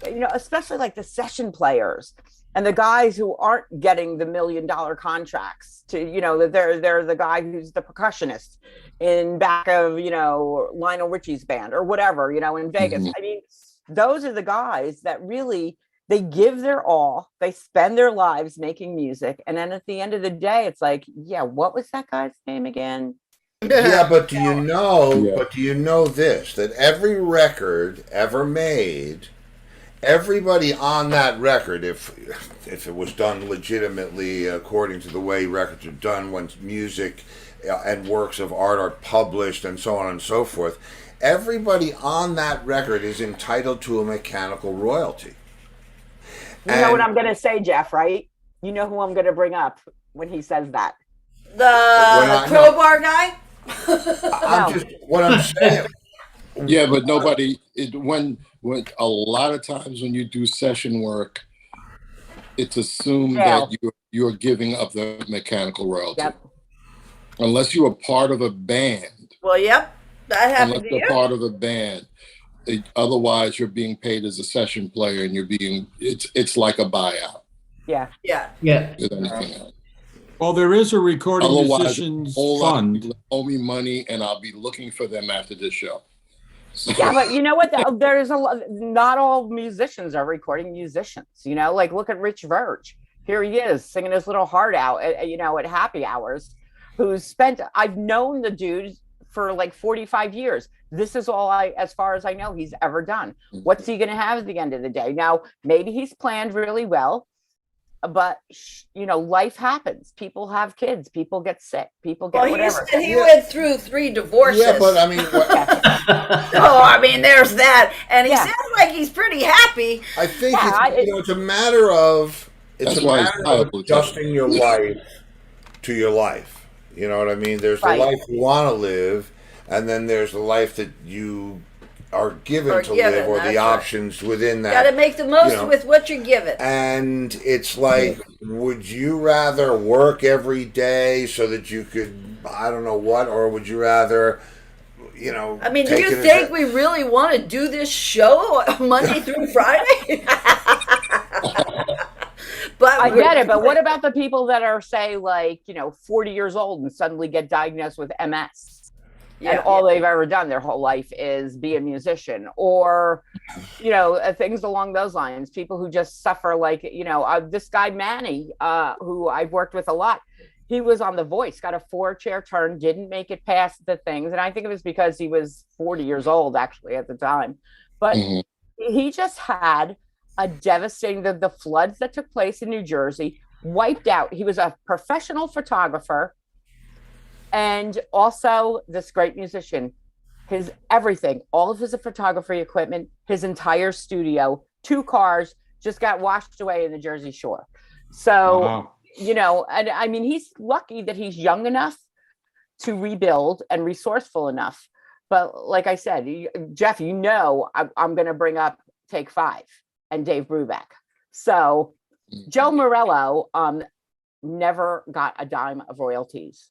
you know, especially like the session players and the guys who aren't getting the $1 million contracts to, you know, they're the guy who's the percussionist in back of, you know, Lionel Richie's band or whatever, you know, in Vegas. Mhm. I mean, those are the guys that really, they give their all, they spend their lives making music. And then at the end of the day, it's like, yeah, what was that guy's name again? Yeah, but do you know? Yeah. But do you know this? That every record ever made, everybody on that record, if it was done legitimately according to the way records are done, when music and works of art are published and so on and so forth, everybody on that record is entitled to a mechanical royalty. You know what I'm going to say, Jeff, right? You know who I'm going to bring up when he says that. The crowbar guy? I'm just what I'm saying. Yeah, but nobody. When a lot of times when you do session work, it's assumed that you're giving up the mechanical royalty. Yep. Unless you are part of a band. Well, yep. That happened Unless to you're you. part of a band. Otherwise, you're being paid as a session player, and it's like a buyout. Yeah. Yeah. Yeah. With anything else. Well, there is a recording Otherwise, musicians whole lot of fund. people owe me money, and I'll be looking for them after this show. So, Yeah, but you know what? There's a lot. Not all musicians are recording musicians. You know, like look at Rich Verge. Here he is singing his little heart out. You know, at happy hours. I've known the dude for like 45 years. This is all as far as I know, he's ever done. What's he going to have at the end of the day? Now, maybe he's planned really well, but you know, life happens. People have kids. People get sick. People get whatever. He went through 3 divorces. Yeah, but I mean, Oh, I mean, there's that. And he sounds like he's pretty happy. I think it's a matter of That's why he's liable. adjusting your life to your life. You know what I mean? There's the life you want to live, and then there's the life that you are given to live, or the options within that. Got to make the most with what you're given. And it's like, would you rather work every day so that you could, I don't know what, or would you rather, you know? I mean, do you think we really want to do this show Monday through Friday? But I get it, but what about the people that are, say, like, you know, 40 years old and suddenly get diagnosed with MS? And all they've ever done their whole life is be a musician, or, you know, things along those lines. People who just suffer, like, you know, this guy Manny, who I've worked with a lot. He was on The Voice, got a 4-chair turn, didn't make it past the things, and I think it was because he was 40 years old actually at the time. But he just had a devastating, the floods that took place in New Jersey wiped out. He was a professional photographer and also this great musician. His everything, all of his photography equipment, his entire studio, 2 cars just got washed away in the Jersey Shore. So, you know, and I mean, he's lucky that he's young enough to rebuild and resourceful enough. But like I said, Jeff, I'm going to bring up Take Five and Dave Brubeck. So Joe Morello never got a dime of royalties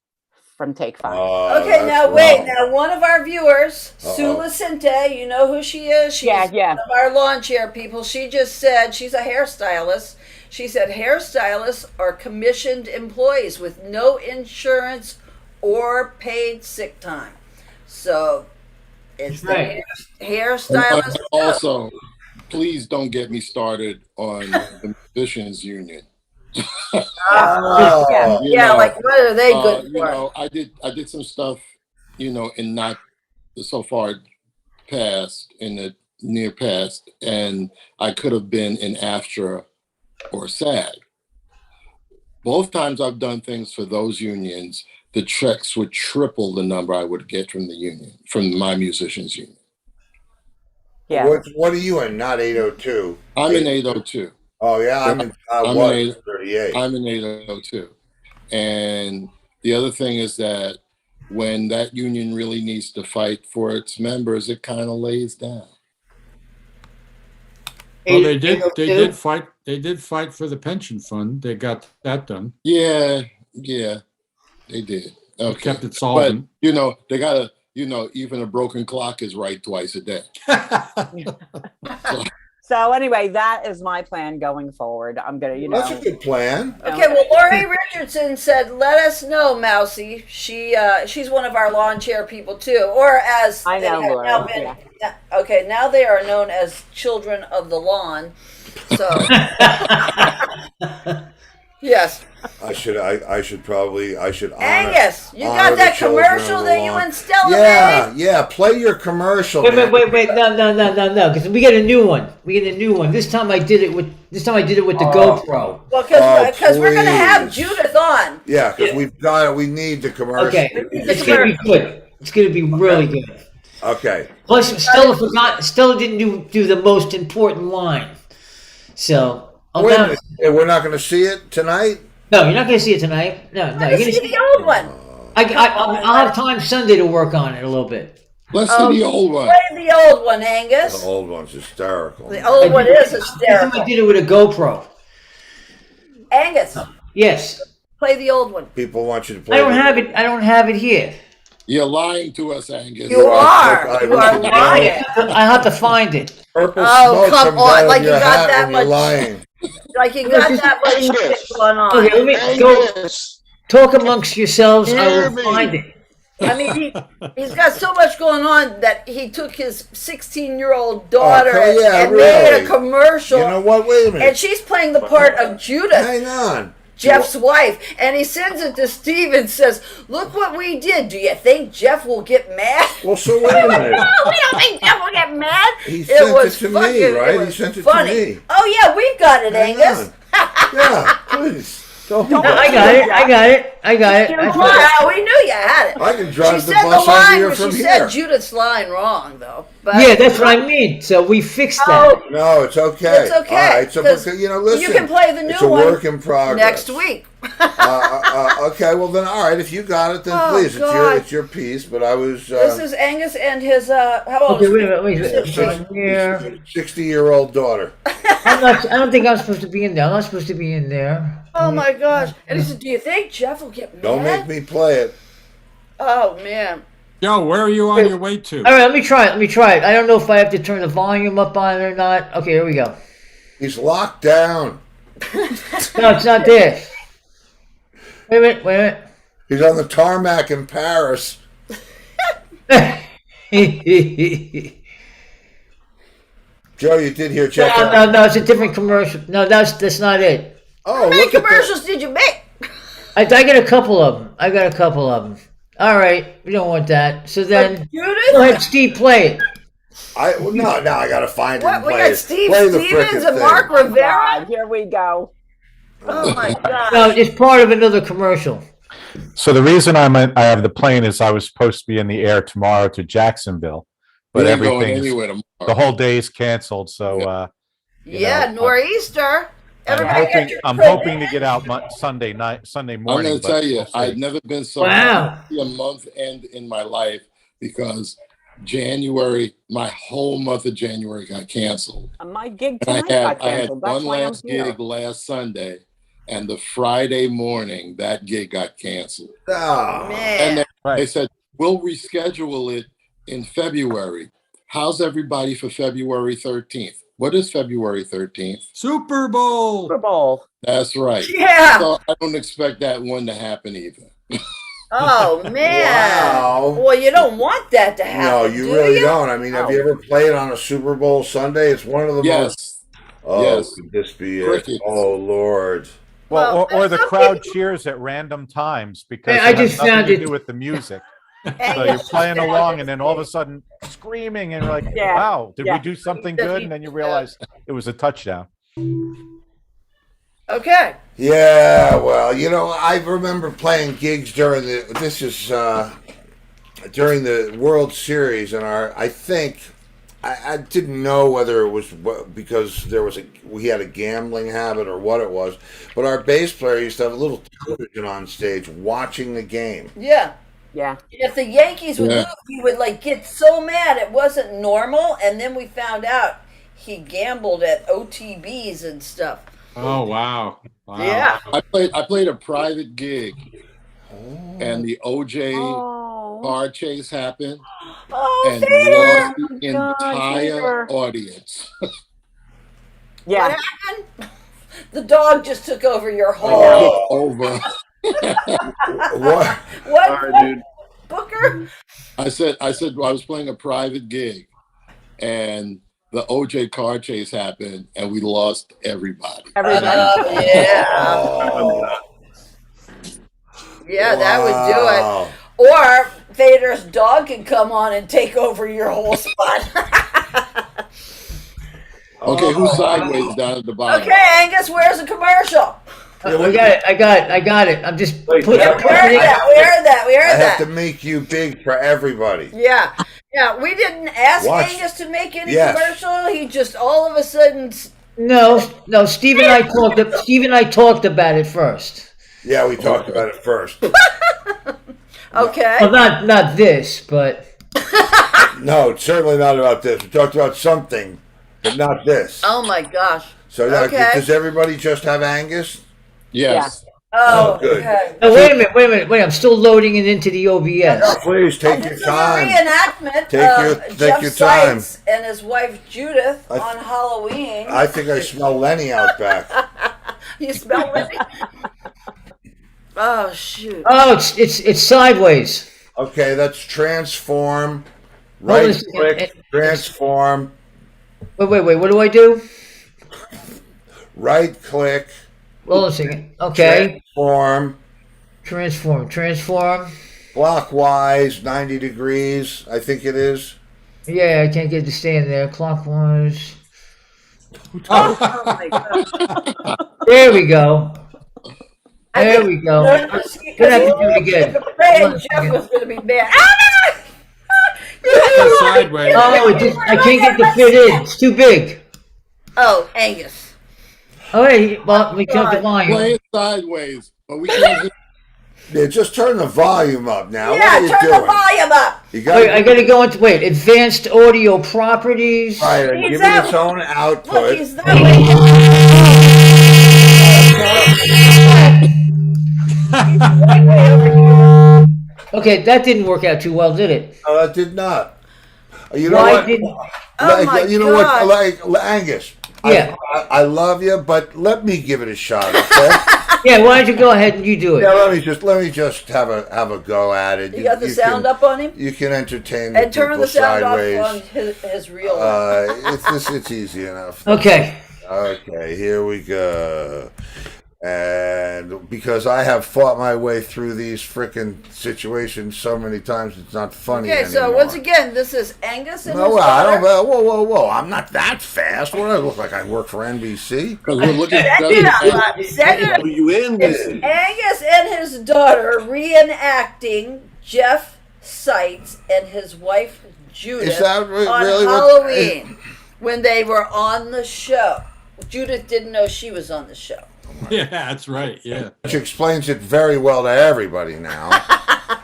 from Take Five. Okay, now wait. wrong. Now one of our viewers, Sue Uh-oh. Lacente, you know who she is? She's Yeah. one of our lawn chair people. She just said she's a hairstylist. She said hairstylists are commissioned employees with no insurance or paid sick time. So it's Right. the hairstylist. Also, please don't get me started on the musicians union. Oh. Yeah. You Yeah, know, like what are they good you for? know, I did some stuff, in not the so far past, in the near past, and I could have been in AFTRA or SAG. Both times I've done things for those unions, the checks would triple the number I would get from the union, from my musicians union. Yeah. What are you in? Not 802. I'm in 802. Oh yeah, I'm in. I I'm was in 38. I'm in 802. And the other thing is that when that union really needs to fight for its members, it kind of lays down. Well, they did 802? fight. They did fight for the pension fund. They got that done. Yeah, they did. They Okay. kept it But, solvent. they got to, even a broken clock is right twice a day. So anyway, that is my plan going forward. I'm going to, That's a good plan. Okay, well, Lori Richardson said, "Let us know, Mousy." She's one of our lawn chair people too, or as I they know, have Lori, now been. Okay, now they are known as Children of the Lawn. So, yes, I should honor. Angus, you honor got the that children commercial of the that you lawn. and Stella Yeah, made. yeah. Play your commercial. Wait, man. wait. No. Because we get a new one. This time I did it with the GoPro. Well, because we're gonna have please. Judith on. Yeah, because we need the commercial. Okay, it's gonna be good. It's gonna be really good. Okay. Plus, Stella didn't do the most important line. So, Wait a minute. We're not going to see it tonight. no, you're not gonna see it tonight. No, you're Let's gonna see see. the old one. I'll have time Sunday to work on it a little bit. Let's see the old one. Play the old one, Angus. The old one's hysterical. The old one is This time hysterical. I did it with a GoPro. Angus, Yes, play the old one. People want you to play. I don't have it here. You're lying to us, Angus. You are. I You wish are you lying. I have to find it. Purple Oh, smoke come comes on, out of like you your got hat that when you're much- lying. Like you got that much shit Angus. going on. Okay, let me go Angus, talk amongst yourselves. I Hear will me. find it. I mean, he's got so much going on that he took his 16-year-old daughter Oh, yeah, and made really? a commercial. You know what? Wait a minute. And she's playing the part of Judith, Hang on. Jeff's wife. And he sends it to Steve and says, "Look what we did. Do you think Jeff will get mad?" Well, so wait a minute. No, we don't think Jeff will get mad. He sent it to me, fucking- right? it He was sent it to funny. me. Oh, yeah, we've got it, Hang Angus. on. Yeah, please. Don't No, I got it. I got it. Wow, we knew you had it. I can drive She the said bus the over line, here but from she here. said Judith's line wrong, though. But Yeah, that's what I mean. So we fixed that. Oh, No, it's okay. It's okay, All right, so 'cause listen. you can play the new it's a one work in progress. next week. Okay, well then, all right. If you got it, then Oh, please. God. It's your piece. But I was. This is Angus and his how old Okay, is wait he? a minute. Wait. Here. 60-year-old daughter. I don't think I'm supposed to be in there. I'm not supposed to be in there. Oh my gosh! And he said, "Do you think Jeff will get mad?" Don't make me play it. Oh man! Joe, where are you on your way to? All right, let me try it. I don't know if I have to turn the volume up on it or not. Okay, here we go. He's locked down. No, it's not there. Wait a minute. He's on the tarmac in Paris. Joe, you did hear check out. No, it's a different commercial. No, that's not it. Oh, How many look at that. commercials did you make? I got a couple of them. All right, we don't want that. So then, Judith? go ahead, Steve, play it. Now I gotta find it. What? And We play got it. Steve Play the Stevens frickin' and thing. Mark Rivera. God, here we go. Oh my god! No, it's part of another commercial. So the reason I have the plane is I was supposed to be in the air tomorrow to Jacksonville, but We ain't going everything, anywhere tomorrow. the whole day is canceled. So Yeah, know, nor'easter. Everybody get your I'm print. hoping to get out Sunday night, Sunday I'm morning. going to but tell you, we'll see. I've never been so Wow. happy a month end in my life because January, my whole month of January got canceled. My gig And tonight got I had canceled. That's one why I'm last here. gig last Sunday, and the Friday morning that gig got canceled. Oh, And Man. they said, we'll reschedule it in February. How's everybody for February 13th? What is February 13th? Super Bowl. Super Bowl. That's right. Yeah. So I don't expect that one to happen either. Oh man. Wow. Well, you don't want that to no, happen. you do really you? don't. I mean, have you ever played on a Super Bowl Sunday? It's one of the most. Yes. Oh, Yes. could this be it? Crickets. Oh Lord. Well, Well, or the some crowd people- cheers at random times because Hey, it I has just nothing found to it- do with the music. And So you're playing along, and then all of a sudden screaming, and you're like, Yeah. "Wow, did Yeah. we do something good?" And then you realize it was a touchdown. Okay. Yeah, well, I remember playing gigs during during the World Series, and I think I didn't know whether it was because we had a gambling habit or what it was, but our bass player used to have a little television on stage watching the game. Yeah. Yeah. If the Yankees would Yeah. lose, he would get so mad it wasn't normal, and then we found out he gambled at OTBs and stuff. Oh wow. Wow. Yeah. I played a private gig, and the OJ Oh. car chase happened, Oh, and Vader! lost the God, entire Vader. audience. Yeah. What happened? The dog just took over your whole. Oh, Over. what? What? All right, dude. Booker? I said I was playing a private gig, and the OJ car chase happened, and we lost everybody. Everybody. Yeah. Oh, Yeah, that would do it. wow. Or Vader's dog can come on and take over your whole spot. Okay, who's sideways down at the bottom? Okay, Angus, where's the commercial? I got it. I got it. I'm just putting Yeah, we heard that. We heard that. We I heard have to that. make you big for everybody. Yeah. Yeah, we didn't ask Watch. Angus to make any Yes. commercial. He just all of a sudden. No. Steve and I talked about it first. Yeah, we talked about it first. Okay. Well, not this, but No, certainly not about this. We talked about something, but not this. Oh my gosh. So now, Okay. does everybody just have Angus? Yes. Oh, good. okay. no, wait a minute. I'm still loading it into the OBS. Please take your This is time. a reenactment Take Jeff your time. Seitz and his wife Judith I- on Halloween. I think I smell Lenny out back. You smell it? Oh shoot. Oh, it's sideways. Okay, that's transform. Hold on a Right second. click, transform. Wait. What do I do? Right click, Hold on a second. Okay. transform. Transform. Clockwise, 90 degrees, I think it is. Yeah, I can't get it to stand there. Clockwise. Oh my god. There we go. I There think- we go. No, because Gonna have to do it again. Ray Hold on and a Jeff second. was going to be mad. Go sideways. Oh, I can't get the fit in. It's too big. Oh, Angus. Oh, wait. Well, let me turn the volume. Play it sideways, but we can't hear. Yeah, just turn the volume up now. Yeah, what are you turn doing? the volume up. You got Wait, I gotta go into advanced audio properties. Right, and He's give that- it its own Look, output. he's that way. He's way over here. Okay, that didn't work out too well, did it? No, that did not. You know Why what? didn't? Oh my you know God. what? Like Angus. Yeah. I love you, but let me give it a shot. Okay? Yeah, why don't you go ahead and you do Yeah, it? let me just have a go at it. You got the sound up on him? You can entertain the And turn people the sound sideways. off on his real one. It's easy enough. Okay. Okay, here we go. And because I have fought my way through these frickin' situations so many times, it's not funny Okay, so anymore. once again, this is Angus and No, his I daughter. don't. Whoa! I'm not that fast. What do I look like? I work for NBC. Because we're looking at Send it up, send it up. It's Is Angus and his daughter reenacting Jeff Seitz and his wife Judith that on really what? Halloween when they were on the show. Judith didn't know she was on the show. Yeah, that's right. Yeah. Which explains it very well to everybody now.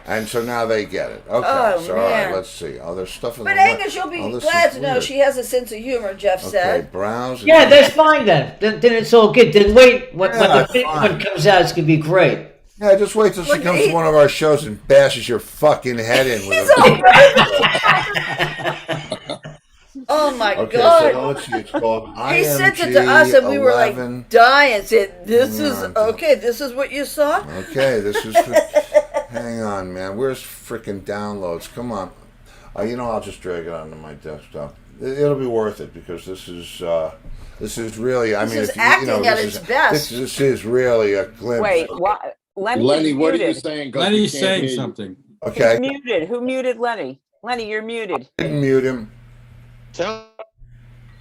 And so now they get it. Okay, Oh, so all right, man. let's see. Oh, there's stuff in But the Angus, you'll be oh, this glad is to know weird. she has a sense of humor, Jeff Okay, said. browse. Yeah, that's fine then. Then it's all good. Then wait, when Yeah, the big fine. one comes out, it's gonna be great. Yeah, just wait till she Look, comes he- to one of our shows and bashes your fucking head in with He's a all Oh my Okay, God. so let's see. It's called He sent it to us and we were 11. like dying. Said, "This is Yeah. okay. This is what you saw." Okay, this is. Hang on, man. Where's freaking downloads? Come on. I'll just drag it onto my desktop. It'll be worth it because this is really. I This mean, is if acting at its best. This is really a glimpse. Wait, what? Lenny, is what are you muted. saying? 'Cause we Lenny's can't saying hear you. something. Okay, Who's muted? Who muted Lenny? Lenny, you're muted. didn't mute him.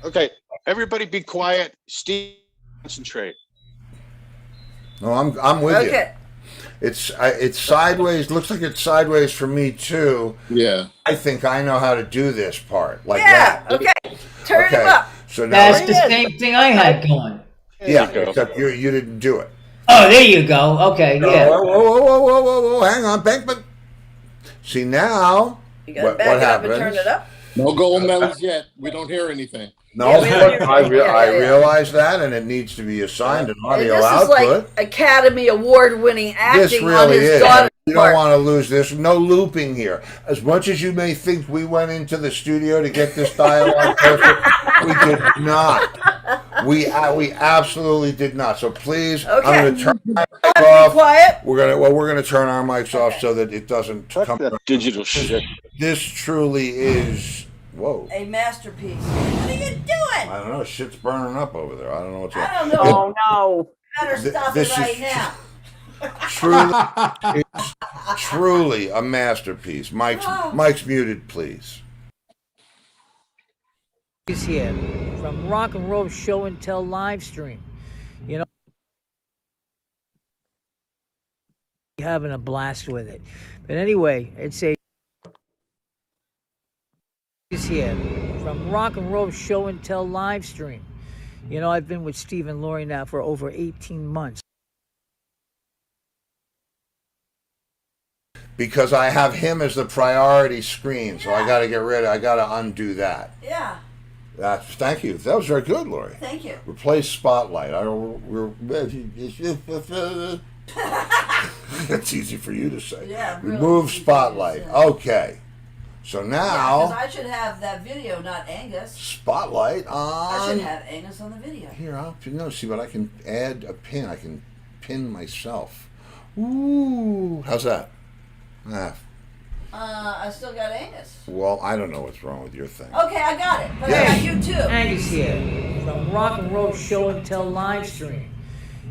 Okay, everybody be quiet. Steve, concentrate. No, I'm with you. Okay. It's sideways. Looks like it's sideways for me too. Yeah. I think I know how to do this part like Yeah. that. Okay. Turn Okay. him up. So now, That's the same thing I had going. yeah, There you go. except you didn't do it. Oh, there you go. Okay, Whoa, yeah. whoa, whoa, whoa, whoa, whoa! Hang on, Bankman. See now, You gotta what back it up happens? and turn it up. No gold medals yet. We don't hear anything. No, Yeah, we don't hear I anything. realize that, and it needs to be assigned an And audio this is output. like Academy Award-winning This acting on really his is. daughter's You don't part. want to lose this. No looping here. As much as you may think we went into the studio to get this dialogue perfect, we did not. We absolutely did not. So please, Okay. I'm going to turn my mic Be off. quiet. We're gonna turn our mics off so that it doesn't Fuck come. that digital shit. This truly is. Whoa. A masterpiece. What are you doing? I don't know. Shit's burning up over there. I don't know what's I up. don't know. Oh no. Better stop this it right is- now. Truly, it's truly a masterpiece. Mike's muted, please. Is here from Rock and Roll Show and Tell live stream. You know, having a blast with it. But anyway, it's a is here from Rock and Roll Show and Tell live stream. You know, I've been with Steve and Lori now for over 18 months. Because I have him as the priority screen, so I got to undo that. Yeah. Thank you. That was very good, Lori. Thank you. Replace Spotlight. That's easy for you to say. Yeah, really Remove easy for you to Spotlight. say. Okay. So Because now, I should have that video, not Angus. Spotlight I should on. have Angus on the video. Here, see, but I can add a pin. I can pin myself. Ooh, how's that? Ah, I still got Angus. well, I don't know what's wrong with your thing. Okay, I got it. But Yes. I got you too. Angus here from Rock and Roll Show and Tell live stream.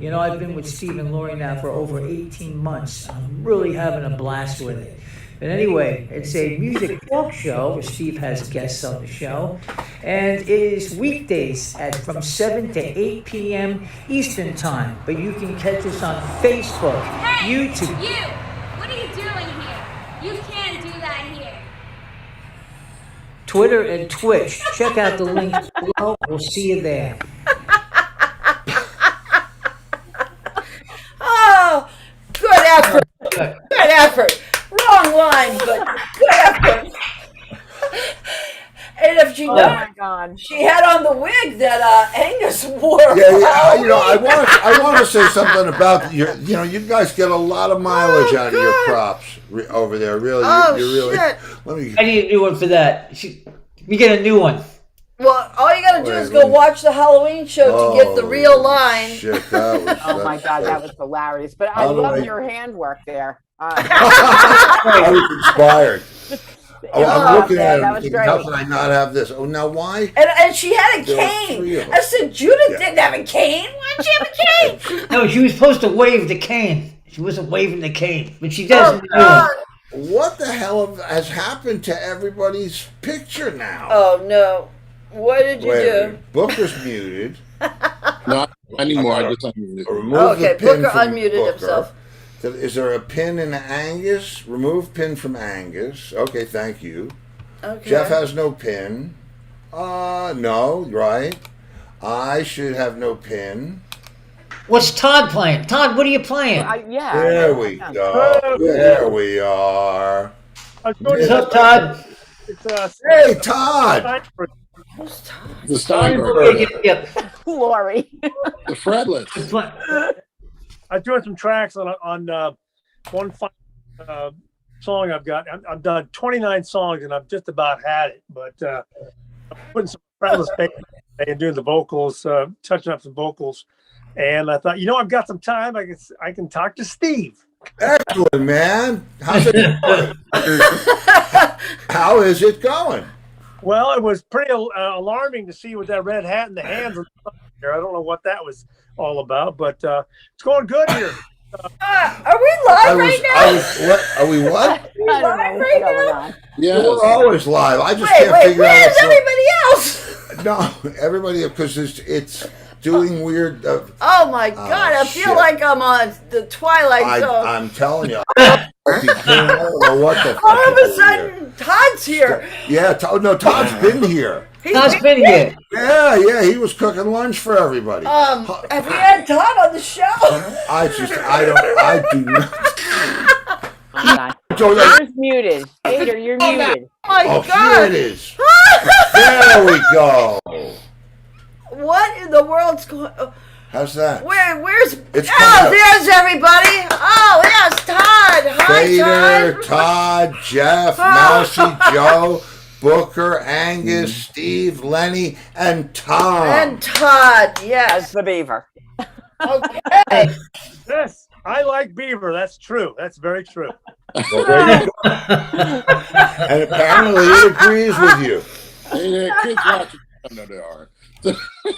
You know, I've been with Steve and Lori now for over 18 months. I'm really having a blast with it. But anyway, it's a music talk show where Steve has guests on the show. And it is weekdays from 7 to 8 p.m. Eastern Time. But you can catch us on Facebook, Hey, YouTube. you! What are you doing here? You can't do that here. Twitter, and Twitch. Check out the link below. We'll see you there. Oh, good effort. Good effort. Wrong line, but good effort. And if she Oh knows, my god. she had on the wig that Angus wore. Yeah, I want to say something about you guys get a lot of mileage out of your props over there. Really, Oh, you really. shit. Let me. I need a new one for that. We get a new one. Well, all you gotta do Wait, is let go me- watch the Halloween show to get the real line. Shit, that was. Oh my god, that was hilarious. But I How do love I- your handwork there. I was inspired. Oh, I'm Oh, looking man, at it. that I'm was thinking, great. how can I not have this? Oh, now why? And she had a There were cane. 3 of them. I said, Judith Yeah. didn't have a cane. Why'd she have a cane? No, she was supposed to wave the cane. She wasn't waving the cane, but she does. Oh, in the new one. God. What the hell has happened to everybody's picture now? Oh, no. What did you Wait a do? minute. Booker's muted. Not anymore. I just unmuted. Remove Okay, the pin Booker from unmuted Booker. himself. Is there a pin in Angus? Remove pin from Angus. Okay, thank you. Okay. Jeff has no pin. No, right. I should have no pin. What's Todd playing? Todd, what are you playing? Yeah. There we go. There we are. What's up, Todd? Hey, Todd. Who's Todd? The Steinberg, Yep. Lori. the fretless. I'm doing some tracks on one song I've got. I've done 29 songs and I've just about had it, but I'm putting some fretless bass and doing the vocals, touching up some vocals. And I thought, I've got some time. I can talk to Steve. Excellent, man. How's it going? How is it going? Well, it was pretty alarming to see with that red hat and the hands there. I don't know what that was all about, but it's going good here. Are we live right now? What? Are we what? Are we live right now? Yes. We're always live. I just Wait, can't figure out. where's everybody else? No, everybody, because it's doing weird. Oh my God! I feel shit. like I'm on the Twilight Zone. I'm telling you. I don't know what the fuck All of a is here. sudden, Todd's here. Yeah, no, Todd's been here. Todd's been here. Yeah, he was cooking lunch for everybody. Have we had Todd on the show? I do not. You're muted. Hater, you're muted. Oh my Oh, God! here it is. There we go. What in the world's going? How's that? Where's? It's Oh, coming up. there's everybody. Oh, yes, Todd. Hi, Vader, Todd. Todd, Jeff, Mousy, Joe, Booker, Angus, Steve, Lenny, and Tom. And Todd. That's Yes. the beaver. Okay. Yes, I like Beaver. That's true. That's very true. Well, there you go. And apparently he agrees with you. Hey, there, kids watching. No, they aren't.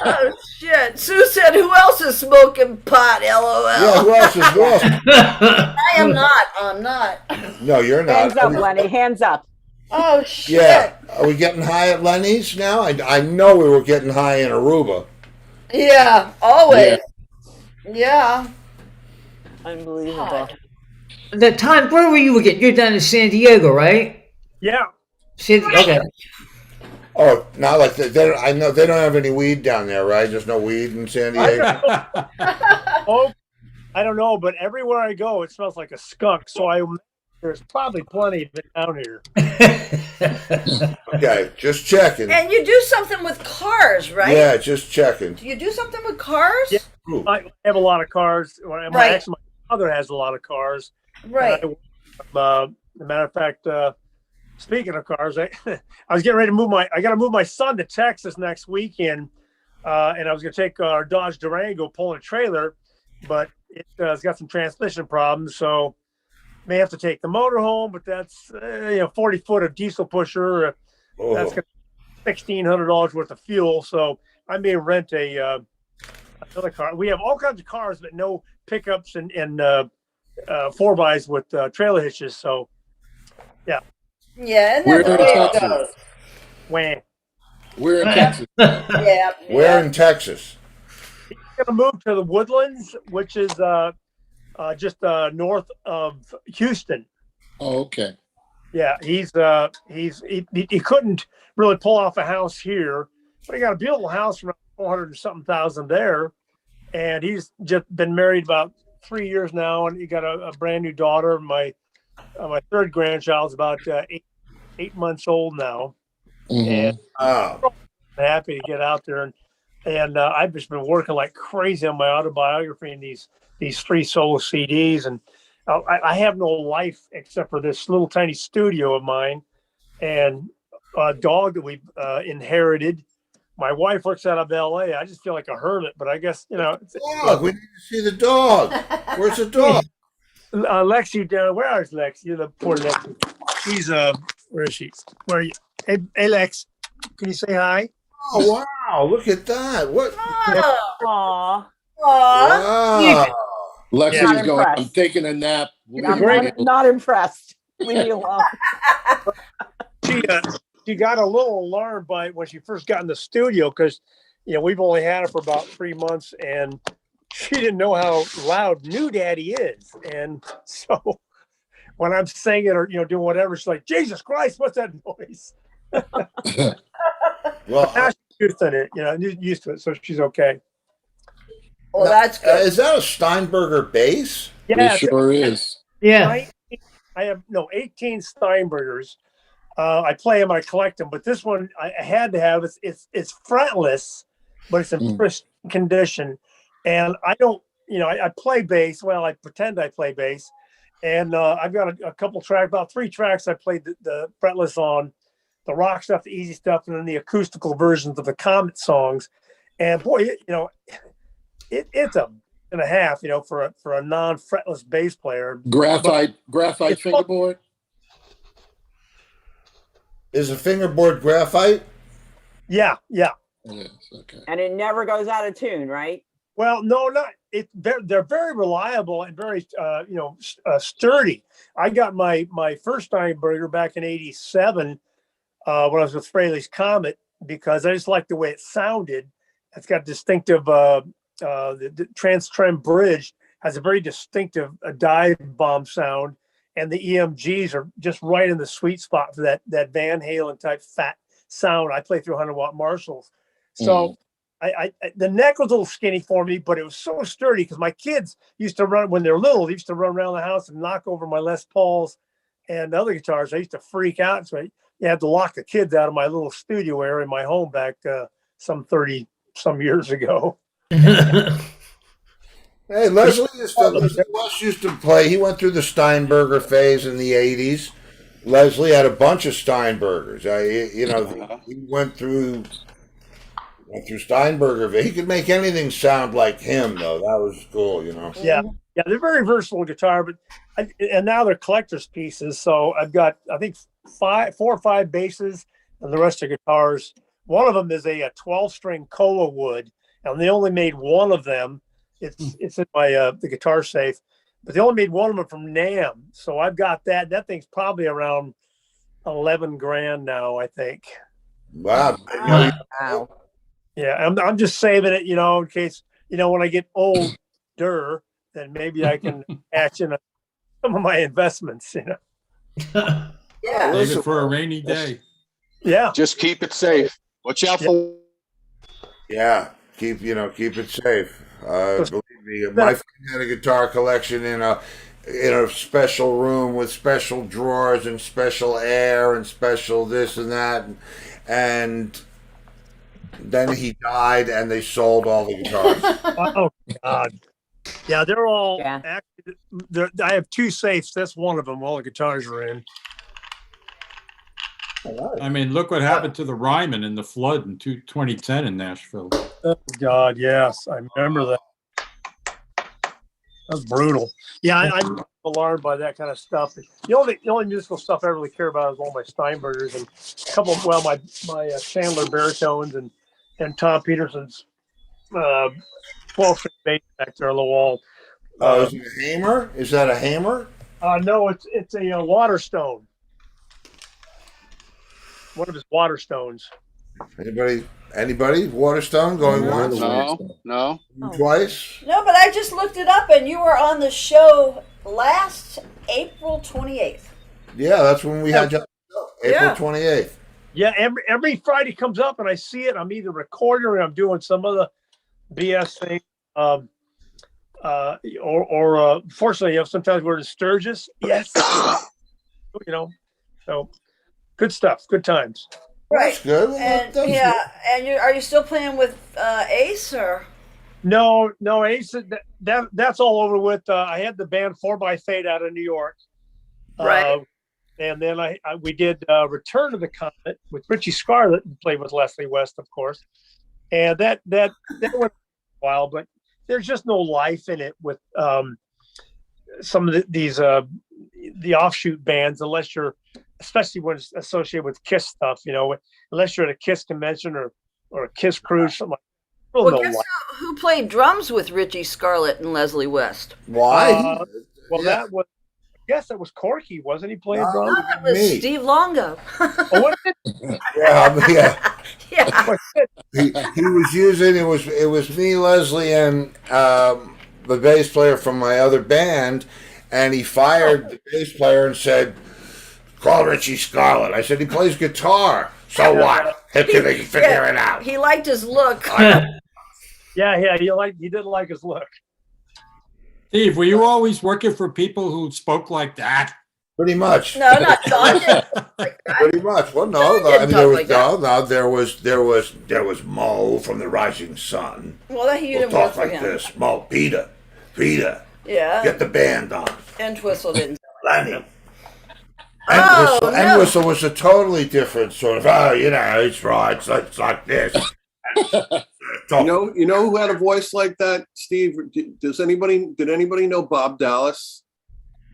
Oh shit! Sue said, "Who else is smoking pot?" LOL. Yeah, who else? I am not. I'm not. No, you're not. Hands up, Lenny. Hands up. Oh shit! Yeah. Are we getting high at Lenny's now? I know we were getting high in Aruba. Yeah. Always. Yeah. Unbelievable. The time, where were you again? You're down in San Diego, right? Yeah. Okay. Oh, not like that. I know they don't have any weed down there, right? There's no weed in San Diego. Oh, I don't know, but everywhere I go, it smells like a skunk. So there's probably plenty of it down here. Okay, just checking. And you do something with cars, right? Yeah, just checking. Do you do something with cars? Yeah. Ooh. I have a lot of cars. Right. Actually, my father has a lot of cars. Right. As a matter of fact, speaking of cars, I was getting ready to I got to move my son to Texas next weekend, and I was going to take our Dodge Durango pulling a trailer, but it's got some transmission problems, so may have to take the motor home. But that's 40 foot of diesel pusher. That's $1,600 worth of fuel. So I may rent another car. We have all kinds of cars, but no pickups and 4x with trailer hitches. So yeah. Yeah, and We're that's in the way it Texas. goes. When We're in Texas. Yeah. Where in Texas? he's gonna move to the Woodlands, which is just north of Houston. Oh, okay. Yeah, he couldn't really pull off a house here, but he got a beautiful house around 400 and something thousand there, and he's just been married about 3 years now, and he got a brand new daughter. My third grandchild's about 8 months old now, and Oh, I'm happy to get out there, and I've just been working like crazy on my autobiography and these 3 solo CDs, and I have no life except for this little tiny studio of mine and a dog that we've inherited. My wife works out of LA. I just feel like a hermit, but I guess, dog. We need to see the dog. Where's the dog? Lexi down. Where is Lexi? The poor Lexi. She's where is she? Where are you? Hey Lex, can you say hi? Oh wow! Look at that. What? Aw. Wow. Lexi's Not going, I'm impressed. taking a nap. I'm not impressed. Leave me alone. She got a little alarmed by when she first got in the studio because we've only had her for about 3 months, and she didn't know how loud New Daddy is, and so when I'm singing or doing whatever, she's like, Jesus Christ, what's that noise? Well, used to it, used to it, so she's okay. Well, that's good. Is that a Steinberger bass? Yeah, It sure is. Yeah. I have 18 Steinbergers. I play them, I collect them, but this one I had to have. It's fretless, but it's in pristine condition. And I don't, I play bass. Well, I pretend I play bass, and I've got a couple tracks, about 3 tracks I played the fretless on, the rock stuff, the easy stuff, and then the acoustical versions of the Comet songs. And boy, it's a and a half, for a non-fretless bass player. Graphite fingerboard. Is a fingerboard graphite? Yeah. Yes, okay. And it never goes out of tune, right? Well, no, not it. They're very reliable and very, sturdy. I got my first Steinberger back in '87 when I was with Fraley's Comet, because I just liked the way it sounded. It's got distinctive. The trans-trem bridge has a very distinctive dive bomb sound, and the EMGs are just right in the sweet spot for that Van Halen type fat sound. I play through 100-watt Marshalls, so I the neck was a little skinny for me, but it was so sturdy because my kids used to run when they're little. They used to run around the house and knock over my Les Pauls and other guitars. I used to freak out, so you had to lock the kids out of my little studio area in my home back some 30 some years ago. Hey, Leslie West used to play. He went through the Steinberger phase in the '80s. Leslie had a bunch of Steinbergers. He went through Steinberger. He could make anything sound like him, though. That was cool, Yeah, they're very versatile guitar, and now they're collector's pieces. So I've got, I think, 4 or 5 basses, and the rest are guitars. One of them is a 12-string koa wood, and they only made one of them. It's in my the guitar safe, but they only made one of them from Nam. So I've got that. That thing's probably around 11 grand now, I think. Wow. Yeah, I'm just saving it, in case, when I get older, then maybe I can cash in some of my investments, Yeah. Save it for a rainy day. Yeah. Just keep it safe. Watch out for. Yeah, keep it safe. Believe me, my friend had a guitar collection in a special room with special drawers and special air and special this and that, and then he died, and they sold all the guitars. Oh God. Yeah, they're all. Yeah. I have 2 safes. That's one of them. All the guitars are in. I mean, look what happened to the Ryman in the flood in 2010 in Nashville. Oh God, yes, I remember that. That's brutal. Yeah, I'm alarmed by that kind of stuff. The only musical stuff I really care about is all my Steinbergers and a couple. Well, my Chandler baritones and Tom Peterson's 12-string bass back there on the wall. Is it a hammer? Is that a hammer? No, it's a Waterstone. One of his Waterstones. Anybody? Waterstone going once? No. Twice? No, but I just looked it up, and you were on the show last April 28th. Yeah, that's when we had you. April 28th. Yeah, every Friday comes up and I see it. I'm either recording or I'm doing some other BS thing. Fortunately, sometimes we're in Sturgis. Yes. So good stuff. Good times. Right. That's good. And are you still playing with Ace or? No, Ace. That's all over with. I had the band 4x Fate out of New York. Right. And then we did Return to the Comet with Richie Scarlett, and played with Leslie West, of course. And that went a while, but there's just no life in it with some of these the offshoot bands, unless you're, especially when it's associated with Kiss stuff, unless you're at a Kiss convention or a Kiss cruise, something like that. Well, guess who played drums with Richie Scarlett and Leslie West? Why? That was. I guess that was Corky, wasn't he playing drums? No, that was Steve Longo. Oh, what is it? Yeah. He was using it was me, Leslie, and the bass player from my other band, and he fired the bass player and said, "Call Richie Scarlett." I said, "He plays guitar." So what? If you can figure it out. He liked his look. Yeah, you didn't like his look. Steve, were you always working for people who spoke like that? Pretty much. No, not Sean. Didn't like that. Pretty much. Well, no, Sean I didn't mean there talk was like that. there was Mo from the Rising Sun. Well, that he We'll didn't work talk for like him. this. Mo, Peter, Yeah. get the band on. And Twistle didn't. Lenny. Oh, no. And Whistle was a totally different sort of. Oh, it's right. It's like this. You know who had a voice like that, Steve? Did anybody know Bob Dallas,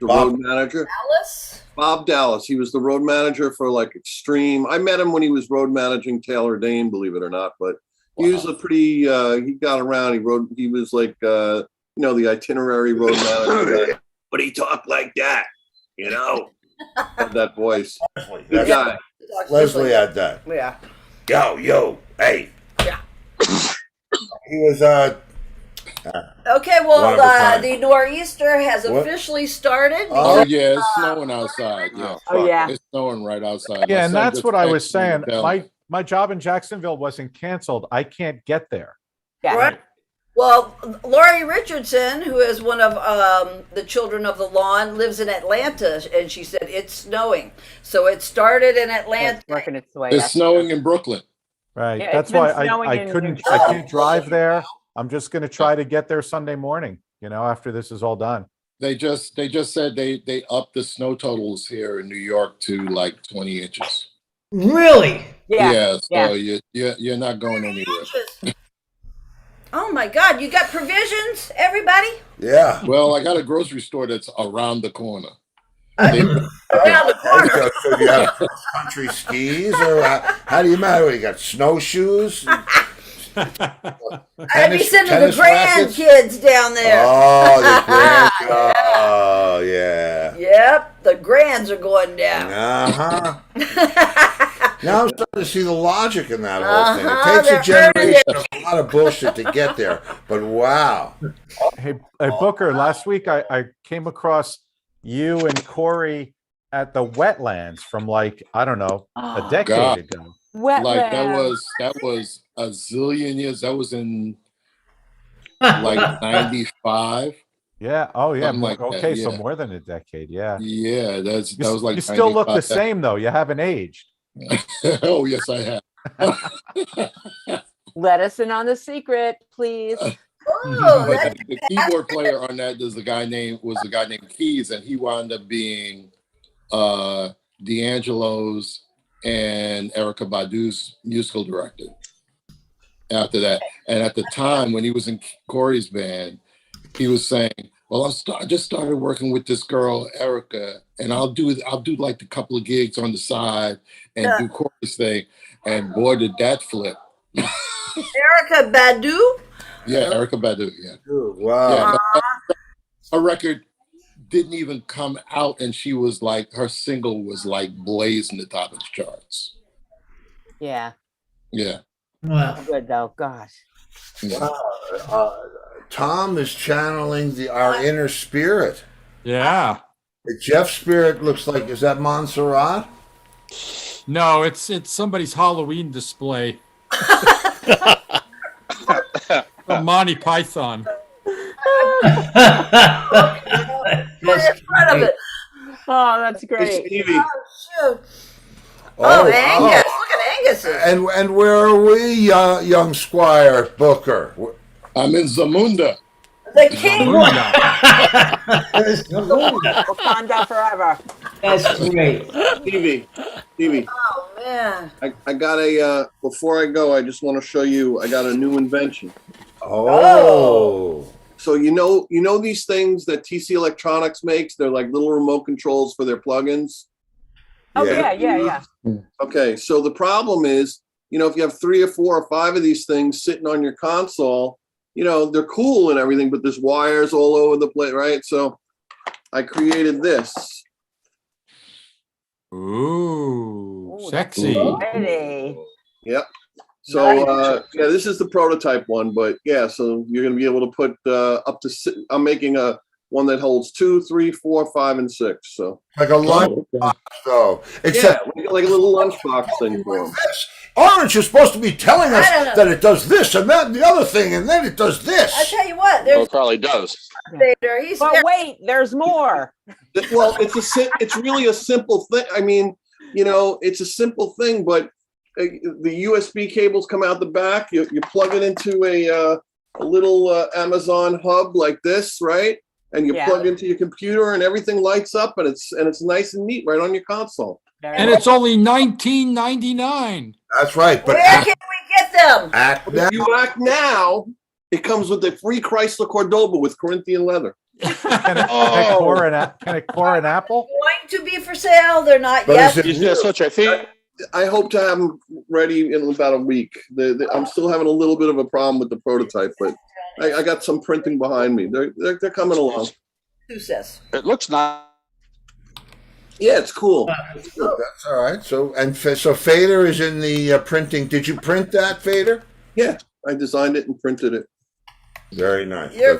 the road manager? Alice? Bob Dallas. He was the road manager for like Extreme. I met him when he was road managing Taylor Dane, believe it or not. But he was a pretty. He got around. He was like the itinerary road manager. But he talked like that. Had that voice. Good guy. Leslie had that. Yeah. Yo, hey. Yeah. He was Okay, well, One of a kind. the nor'easter has What? officially started. Oh because, yeah, it's snowing outside. Yeah. Oh yeah. It's snowing right outside. Yeah, My and son that's just what I texted was me saying. to tell me. My job in Jacksonville wasn't canceled. I can't get there. Yeah. Right. Well, Laurie Richardson, who is one of the children of the lawn, lives in Atlanta, and she said it's snowing. So it started in Atlanta. It's working its way. It's up. snowing in Brooklyn. Right. Yeah, That's it's been why snowing I in couldn't. New I Jersey. can't drive there. I'm just going to try to get there Sunday morning. After this is all done. They just said they upped the snow totals here in New York to like 20 inches. Really? Yeah. So you're not going anywhere. Oh my God! You got provisions, everybody? yeah. Well, I got a grocery store that's around the corner. Around the corner. So you have country skis, or how do you matter? You got snowshoes. I'd be sending the grandkids down there. Oh, the grand. Oh, yeah. Yep, the grands are going down. Now I'm starting to see the logic in that whole thing. It takes a they're generation of a lot of bullshit to get there, but wow. Hey, Booker. Last week I came across you and Corey at the wetlands from I don't know, a decade ago. Wetlands. Like that was a zillion years. That was in like 95. Yeah. Oh, yeah. Something like that, Okay, so yeah. more than a decade. Yeah. Yeah, that was like You still look the 95. same though. You haven't aged. Oh yes, I have. Let us in on the secret, please. Oh, But the keyboard player on that was a guy named Keys, and he wound up being D'Angelo's and Erica Badu's musical director after that. And at the time when he was in Corey's band, he was saying, well, I just started working with this girl, Erica, and I'll do like a couple of gigs on the side and do Corey's thing. And boy, did that flip. Erica Badu? Yeah, Erica Badu, yeah. Wow. Yeah, her record didn't even come out, and she was like, her single was like blazing the top of the charts. Yeah. Yeah. Wow. Good though. Gosh. Tom is channeling our inner spirit. Yeah. Jeff's spirit looks like, is that Montserrat? No, it's somebody's Halloween display. From Monty Python. That's great. Oh, that's great. Stevie. Oh, shoot. Oh, Angus. Look at Angus's. And where are we, young Squire Booker? I'm in Zamunda. The king. Wakanda forever. That's great. Stevie. Oh, man. I got a before I go, I just want to show you I got a new invention. Oh. So you know these things that TC Electronics makes? They're like little remote controls for their plugins. Oh yeah. Okay, so the problem is, if you have 3 or 4 or 5 of these things sitting on your console, they're cool and everything, but there's wires all over the place, right? So I created this. Ooh, sexy. Pretty. Yep. So this is the prototype one, but yeah, so you're going to be able to put I'm making a one that holds 2, 3, 4, 5, and 6. So Like a lunch box, though. Except like a little lunchbox thing for them. Orange is supposed to be telling us I don't know. that it does this and that and the other thing, and then it does this. I tell you what, Well, there's it probably does. Vader. He's But wait, there's more. Well, it's really a simple thing. I mean, it's a simple thing, but the USB cables come out the back. You plug it into a little Amazon hub like this, right? And you plug into your computer, and everything lights up, and it's nice and neat right on your console. And it's only $19.99. That's right. But where can we get them? act now. If you act now, it comes with a free Chrysler Cordoba with Corinthian leather. Can it core an apple? Going to be for sale. They're not But yet. is it- That's what I think. I hope to have them ready in about a week. I'm still having a little bit of a problem with the prototype, but I got some printing behind me. They're coming along. Who says? It looks nice. Yeah, it's cool. That's all right. So Fader is in the printing. Did you print that, Fader? Yeah, I designed it and printed it. Very nice. You're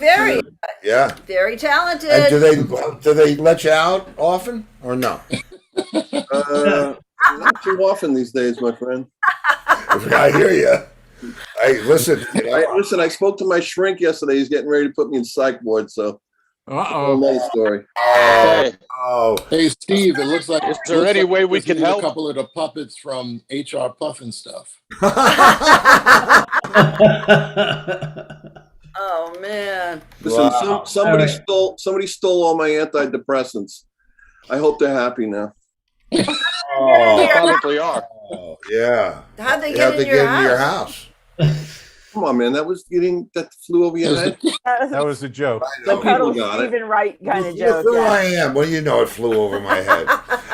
Yeah. very talented. And do they let you out often or no? Not too often these days, my friend. I hear you. Hey, listen. I spoke to my shrink yesterday. He's getting ready to put me in psych ward. So, another story. Hey, Steve, it looks like. Is there any way we can help? A couple of the puppets from HR Puffin stuff. Oh man. Listen, Wow. somebody stole all my antidepressants. I hope they're happy now. They probably are. Oh, yeah. How'd they How'd get they in your house? Come on, man. That flew over your head. That was a joke. Some people got it. Stephen Wright kind of Yes, joke. there Yeah. I am. Well, you know, it flew over my head.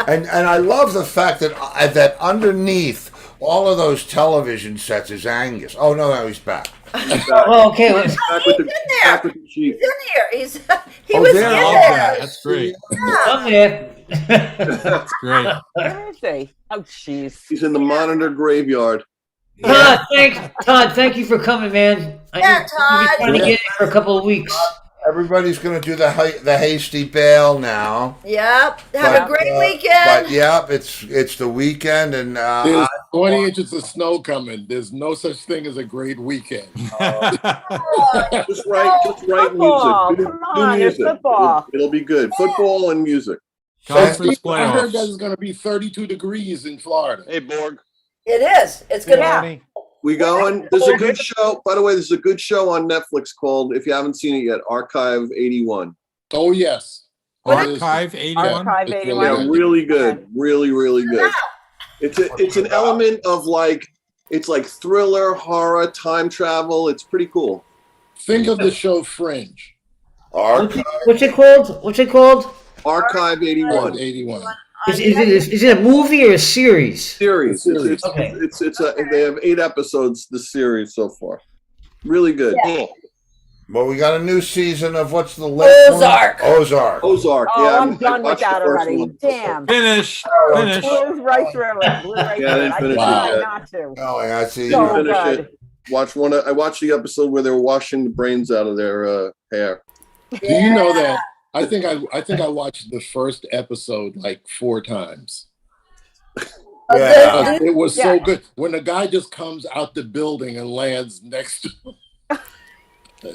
and I love the fact that underneath all of those television sets is Angus. Oh no, he's back. Oh, okay. Back with the, back with the sheep. He's in here. He Oh, was in there, there. oh, Yeah, that's great. I'm there. That's great. Where is he? Oh, jeez. He's in the monitor graveyard. Todd, thank you for coming, man. Yeah, I've been trying to Todd. get in for a couple of weeks. Everybody's going to do the hasty bail now. Yep. Have a great weekend. But yeah, it's the weekend, and There's 20 inches of snow coming. There's no such thing as a great weekend. Just write Football. music. Come Do on, it's music. football. It'll be good. Football and music. Conference I heard that playoffs. it's going to be 32 degrees in Florida. Hey, Borg. It is. It's gonna. Yeah. We going. There's a good show. By the way, there's a good show on Netflix called, if you haven't seen it yet, Archive 81. Oh, yes. Archive 81. Archive It's 81. Yeah, really good. Really good. It's an element of it's like thriller, horror, time travel. It's pretty cool. Think of the show Fringe. What's it called? Archive 81. 81. Is it a movie or a series? Series. Series. Okay. They have 8 episodes this series so far. Really good. Cool. well, we got a new season of what's the latest Ozark. one? Ozark. Ozark. Oh, Yeah, I'm done with watched the that first already. one. Damn. Finish. Blew right through it. Blew right Yeah, I through it. didn't I finish tried it yet. not to. Oh, I see. So Didn't finish good. it. I watched the episode where they were washing the brains out of their hair. Do you know that? I think I watched the first episode like 4 times. Yeah. It was so good when the guy just comes out the building and lands next to.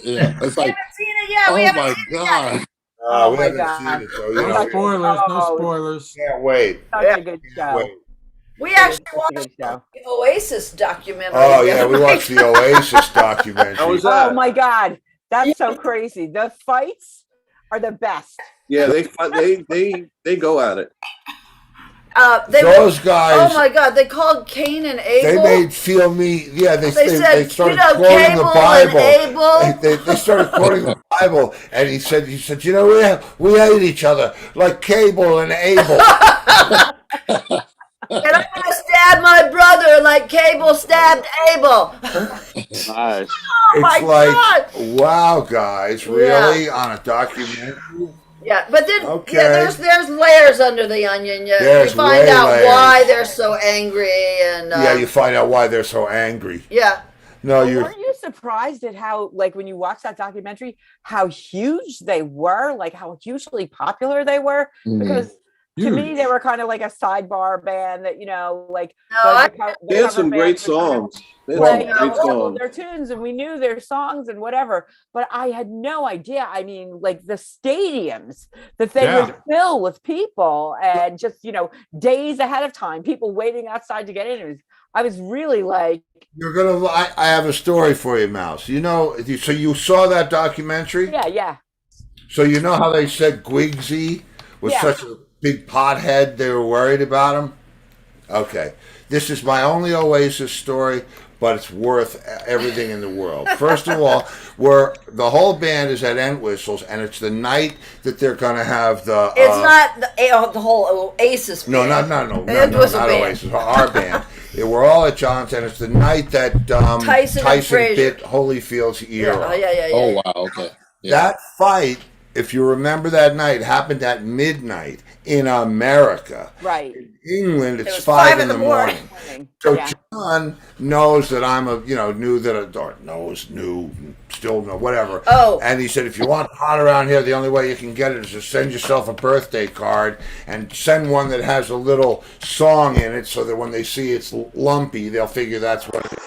Yeah, it's We like, haven't seen it yet. We oh haven't my seen it yet. god! Oh we my haven't God. seen it, so No yeah, we spoilers. No Oh. spoilers. can't wait. Such a good show. Wait. We actually Such a watched good show. the Oasis documentary. Oh yeah, we watched the Oasis documentary. How was that? Oh my god, that's so crazy. The fights are the best. Yeah, they go at it. Those guys. Oh my God! They called Cain and Abel. They made feel me. Yeah, they said, started you know, quoting Cable the and Bible. Abel. They started quoting the Bible, and he said, you know, we hate each other like Cable and Abel. And I'm gonna stab my brother like Cable stabbed Abel. Nice. Oh my It's like, God! wow, guys, really on a documentary? Yeah, but then Okay. there's layers under the onion. You There's find out layers. why they're so angry, and Yeah, you find out why they're so angry. yeah. No, Well, you're. weren't you surprised at how, like, when you watch that documentary, how huge they were, like how hugely popular they were? Because to me, they were kind of like a sidebar band that, like the They had some cover great bands would kind of songs. They had play, some great a couple of songs. their tunes, and we knew their songs and whatever. But I had no idea. I mean, like the stadiums that they would fill with people, and just days ahead of time, people waiting outside to get in. I was really like, You're gonna. I have a story for you, Mouse. So you saw that documentary? yeah. So you know how they said Gwigsy was such a big pothead? They were worried about him. Okay, this is my only Oasis story, but it's worth everything in the world. First of all, the whole band is at Entwistle's, and it's the night that they're gonna have the. It's not the whole Oasis band. No, not Oasis. Our band. We're all at John's, and it's the night that Tyson bit Holyfield's ear off. Yeah. Oh, wow. Okay. Yeah. That fight, if you remember that night, happened at midnight in America. Right. In England, it's 5 in the morning. So John knows that I'm still know, whatever. Oh. And he said, if you want hot around here, the only way you can get it is to send yourself a birthday card and send one that has a little song in it so that when they see it's lumpy, they'll figure that's what it is.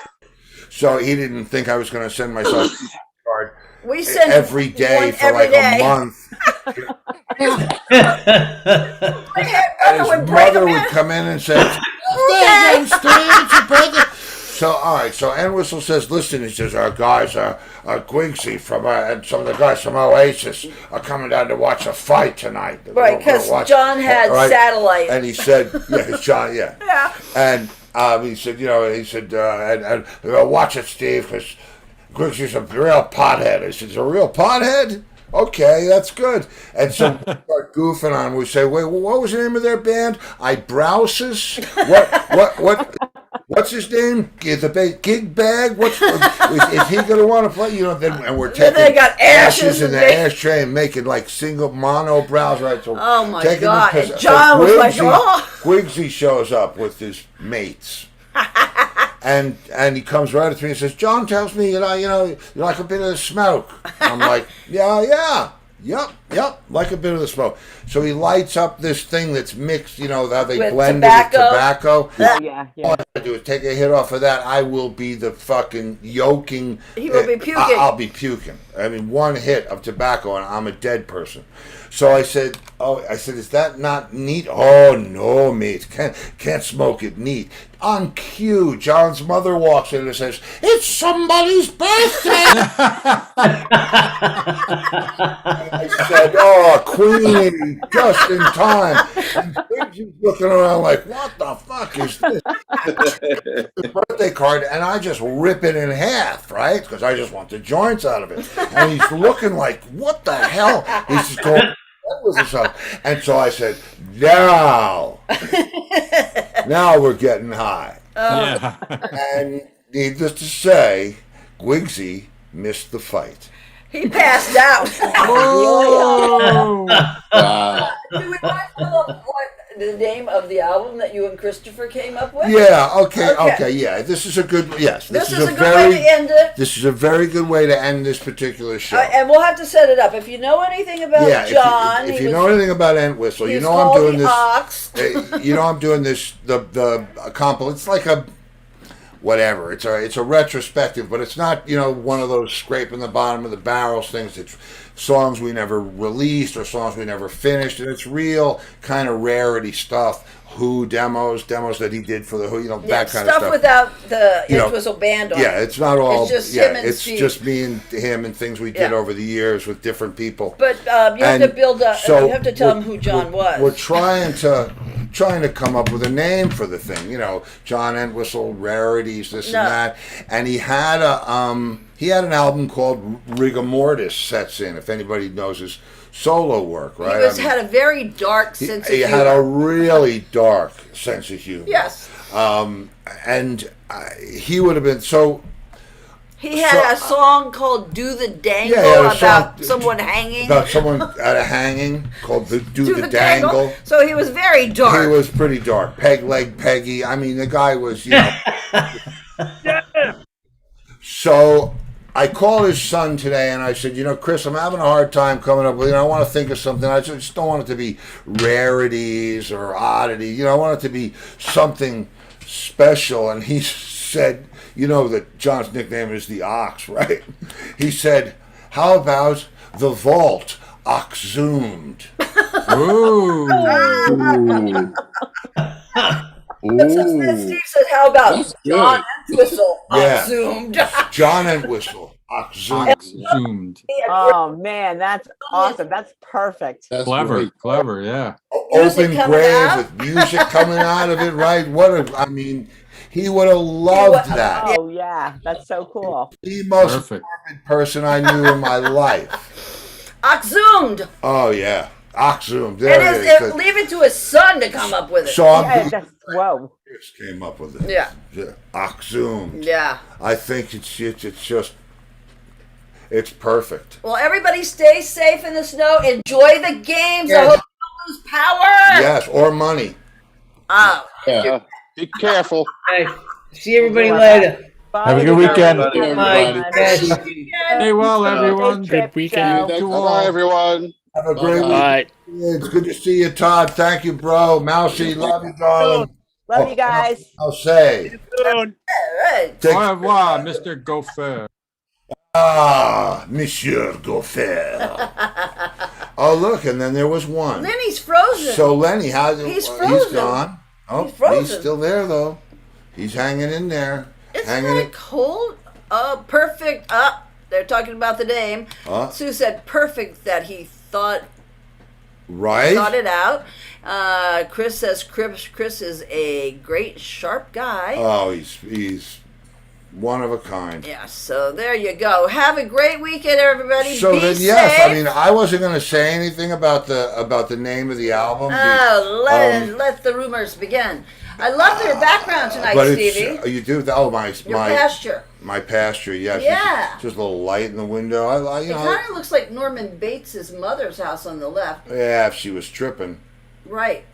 So he didn't think I was going to send myself a card. We send every day for like a month. And his mother would come in and say, So, all right, so Entwistle says, listen, he says, our guys, Gwigsy and some of the guys from Oasis are coming down to watch a fight tonight. Right, because John had satellite. And he said, John, yeah. And he said, and watch it, Steve, because Grigsy's a real pothead. I said, he's a real pothead? Okay, that's good. And so we start goofing on. We say, wait, what was the name of their band? Brouses? What's his name? The gig bag? Is he going to want to play? And we're taking they got ashes in the ashtray and making like single mono brows, right? So oh my God! And John so was like, oh. Gwigsy shows up with his mates. And he comes right up to me and says, John tells me, you like a bit of the smoke. I'm like, yep, like a bit of the smoke. So he lights up this thing that's mixed, how they with blend tobacco. it with tobacco. Yeah. All I gotta do is take a hit off of that. I will be the fucking yoking. He will be puking. I'll be puking. I mean, one hit of tobacco and I'm a dead person. So I said, is that not neat? Oh, no, mate. Can't smoke it neat. On cue, John's mother walks in and says, it's somebody's birthday. I said, oh, Queen, just in time. And she's looking around like, what the fuck is this? The birthday card, and I just rip it in half, right? Because I just want the joints out of it. And he's looking like, what the hell? He's just going, and so I said, now we're getting high. Yeah. And needless to say, Gwigsy missed the fight. He passed out. Wow. Do we want to tell them what the name of the album that you and Christopher came up with? Yeah, okay, yeah. This is a good, yes. This is a good way to end it. This is a very good way to end this particular show. And we'll have to set it up. If you know anything about John. If you know anything about Entwistle, I'm doing this. Ox. I'm doing this, the compilation. It's like a, whatever. It's a retrospective, but it's not, one of those scraping the bottom of the barrels things. It's songs we never released or songs we never finished, and it's real kind of rarity stuff. Who demos that he did for the Who, that kind of stuff. Without the Entwistle band on it. Yeah, it's not all. It's just him and it's Steve. just me and him and things we did over the years with different people. But you have to build up. So you have to tell them who John was. We're trying to come up with a name for the thing. John Entwistle, rarities, this and that. And he had an album called Rigor Mortis sets in. If anybody knows his solo work, right? He had a very dark sense of humor. He had a really dark sense of humor. Yes. And he would have been so. He had a song called "Do the Dangle" about someone hanging. About someone at a hanging called "Do the Dangle." So he was very dark. He was pretty dark. Peg Leg Peggy. I mean, the guy was, So I called his son today and I said, Chris, I'm having a hard time coming up with, I want to think of something. I just don't want it to be rarities or oddities. I want it to be something special. And he said, that John's nickname is the Ox, right? He said, how about the Vault Ox-zoomed? Ooh. Then Steve said, how about That's John good. Entwistle Yeah. zoomed? John Entwistle Ox-zoomed. Zoomed. Oh man, that's awesome. That's perfect. That's Clever, great. clever, yeah. Open coming grave out? with music coming out of it, right? He would have loved that. Oh yeah, that's so cool. The most Perfect. morbid person I knew in my life. Ox-zoomed. Oh yeah, Ox-zoomed. And There it is. leave it to his son to come up with it. So I'm Yeah, that's whoa. Chris came up with it. Yeah. Ox-zoomed. Yeah. I think it's just it's perfect. Well, everybody stay safe in the snow. Enjoy the games. I hope you don't lose power. Yes, or money. Oh. Yeah. Be careful. Hey, see everybody later. Bye, Have a good weekend. Everybody. Bye. Yes. Stay well, everyone. Good weekend. To Bye, all. everyone. Have a great Bye-bye. week. All right. It's good to see you, Todd. Thank you, bro. Mousy, love you, darling. Love you guys. I'll say. Soon. All right. Take- Au revoir, Mr. Gopher. Monsieur Goffer. Oh, look, and then there was one. Lenny's frozen. So Lenny, how's it? He's He's frozen. gone. Oh, He's frozen. he's still there though. He's hanging in there. Isn't hanging it cold? Perfect. They're talking about the name. Sue said perfect that he thought right. it out. Chris says Chris is a great, sharp guy. Oh, he's one of a kind. Yeah, so there you go. Have a great weekend, everybody. So Be then, yes, safe. I mean, I wasn't going to say anything about the name of the album. Oh, let the rumors begin. I love your background tonight, but Stevie. it's you do. Oh, my Your pasture. My pasture. Yes. Yeah. Just a little light in the window. I It kind of looks like Norman Bates' mother's house on the left. Yeah, if she was tripping. Right.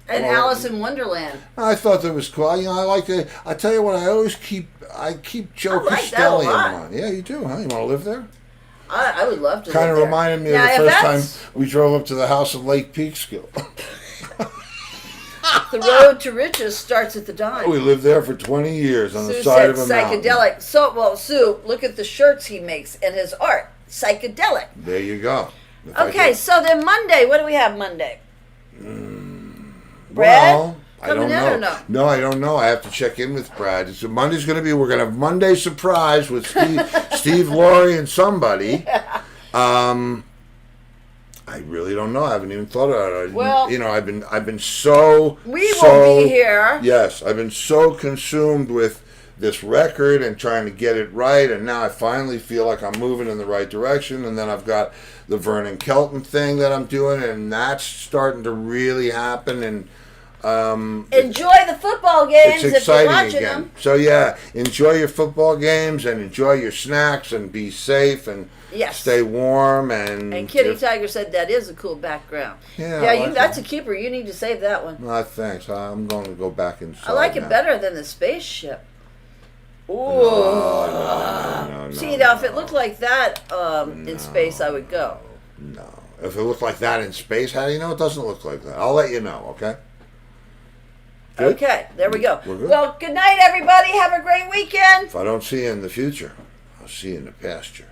And Well, Alice in Wonderland. I thought that was cool. I like to. I tell you what. I keep Joe I like that a Costello in lot. mind. Yeah, you do, huh? You want to live there? I would love to. Kind of live there. reminded me Now, of if the first that's time we drove up to the house in Lake Peekskill. The road to riches starts at the dime. We lived there for 20 years on the Sue side said of a mountain. psychedelic. So, well, Sue, look at the shirts he makes and his art. Psychedelic. There you go. If I Okay, could- so then Monday, what do we have Monday? Brad? Well, I Coming don't in know. or no? No, I don't know. I have to check in with Brad. So Monday's going to be. We're going to have Monday surprise with Steve, Laurie, and somebody. I really don't know. I haven't even thought about it. Well, I've been so. We so, will be here. Yes, I've been so consumed with this record and trying to get it right, and now I finally feel like I'm moving in the right direction. And then I've got the Vernon Kelton thing that I'm doing, and that's starting to really happen. And Enjoy the football games it's if you're exciting watching again. them. So yeah, enjoy your football games and enjoy your snacks and be safe and Yes. stay warm And Kitty Tiger said that is a cool background. Yeah, Yeah, I like that's a keeper. You need to save that one. Thanks. I'm going to go back inside. I like it now. better than the spaceship. Ooh. No, See, now if it looked like that in space, I would go. No. If it looked like that in space, how do you know it doesn't look like that? I'll let you know, okay? Good? Okay, there we go. We're good? Well, good night, everybody. Have a great weekend. If I don't see you in the future, I'll see you in the pasture.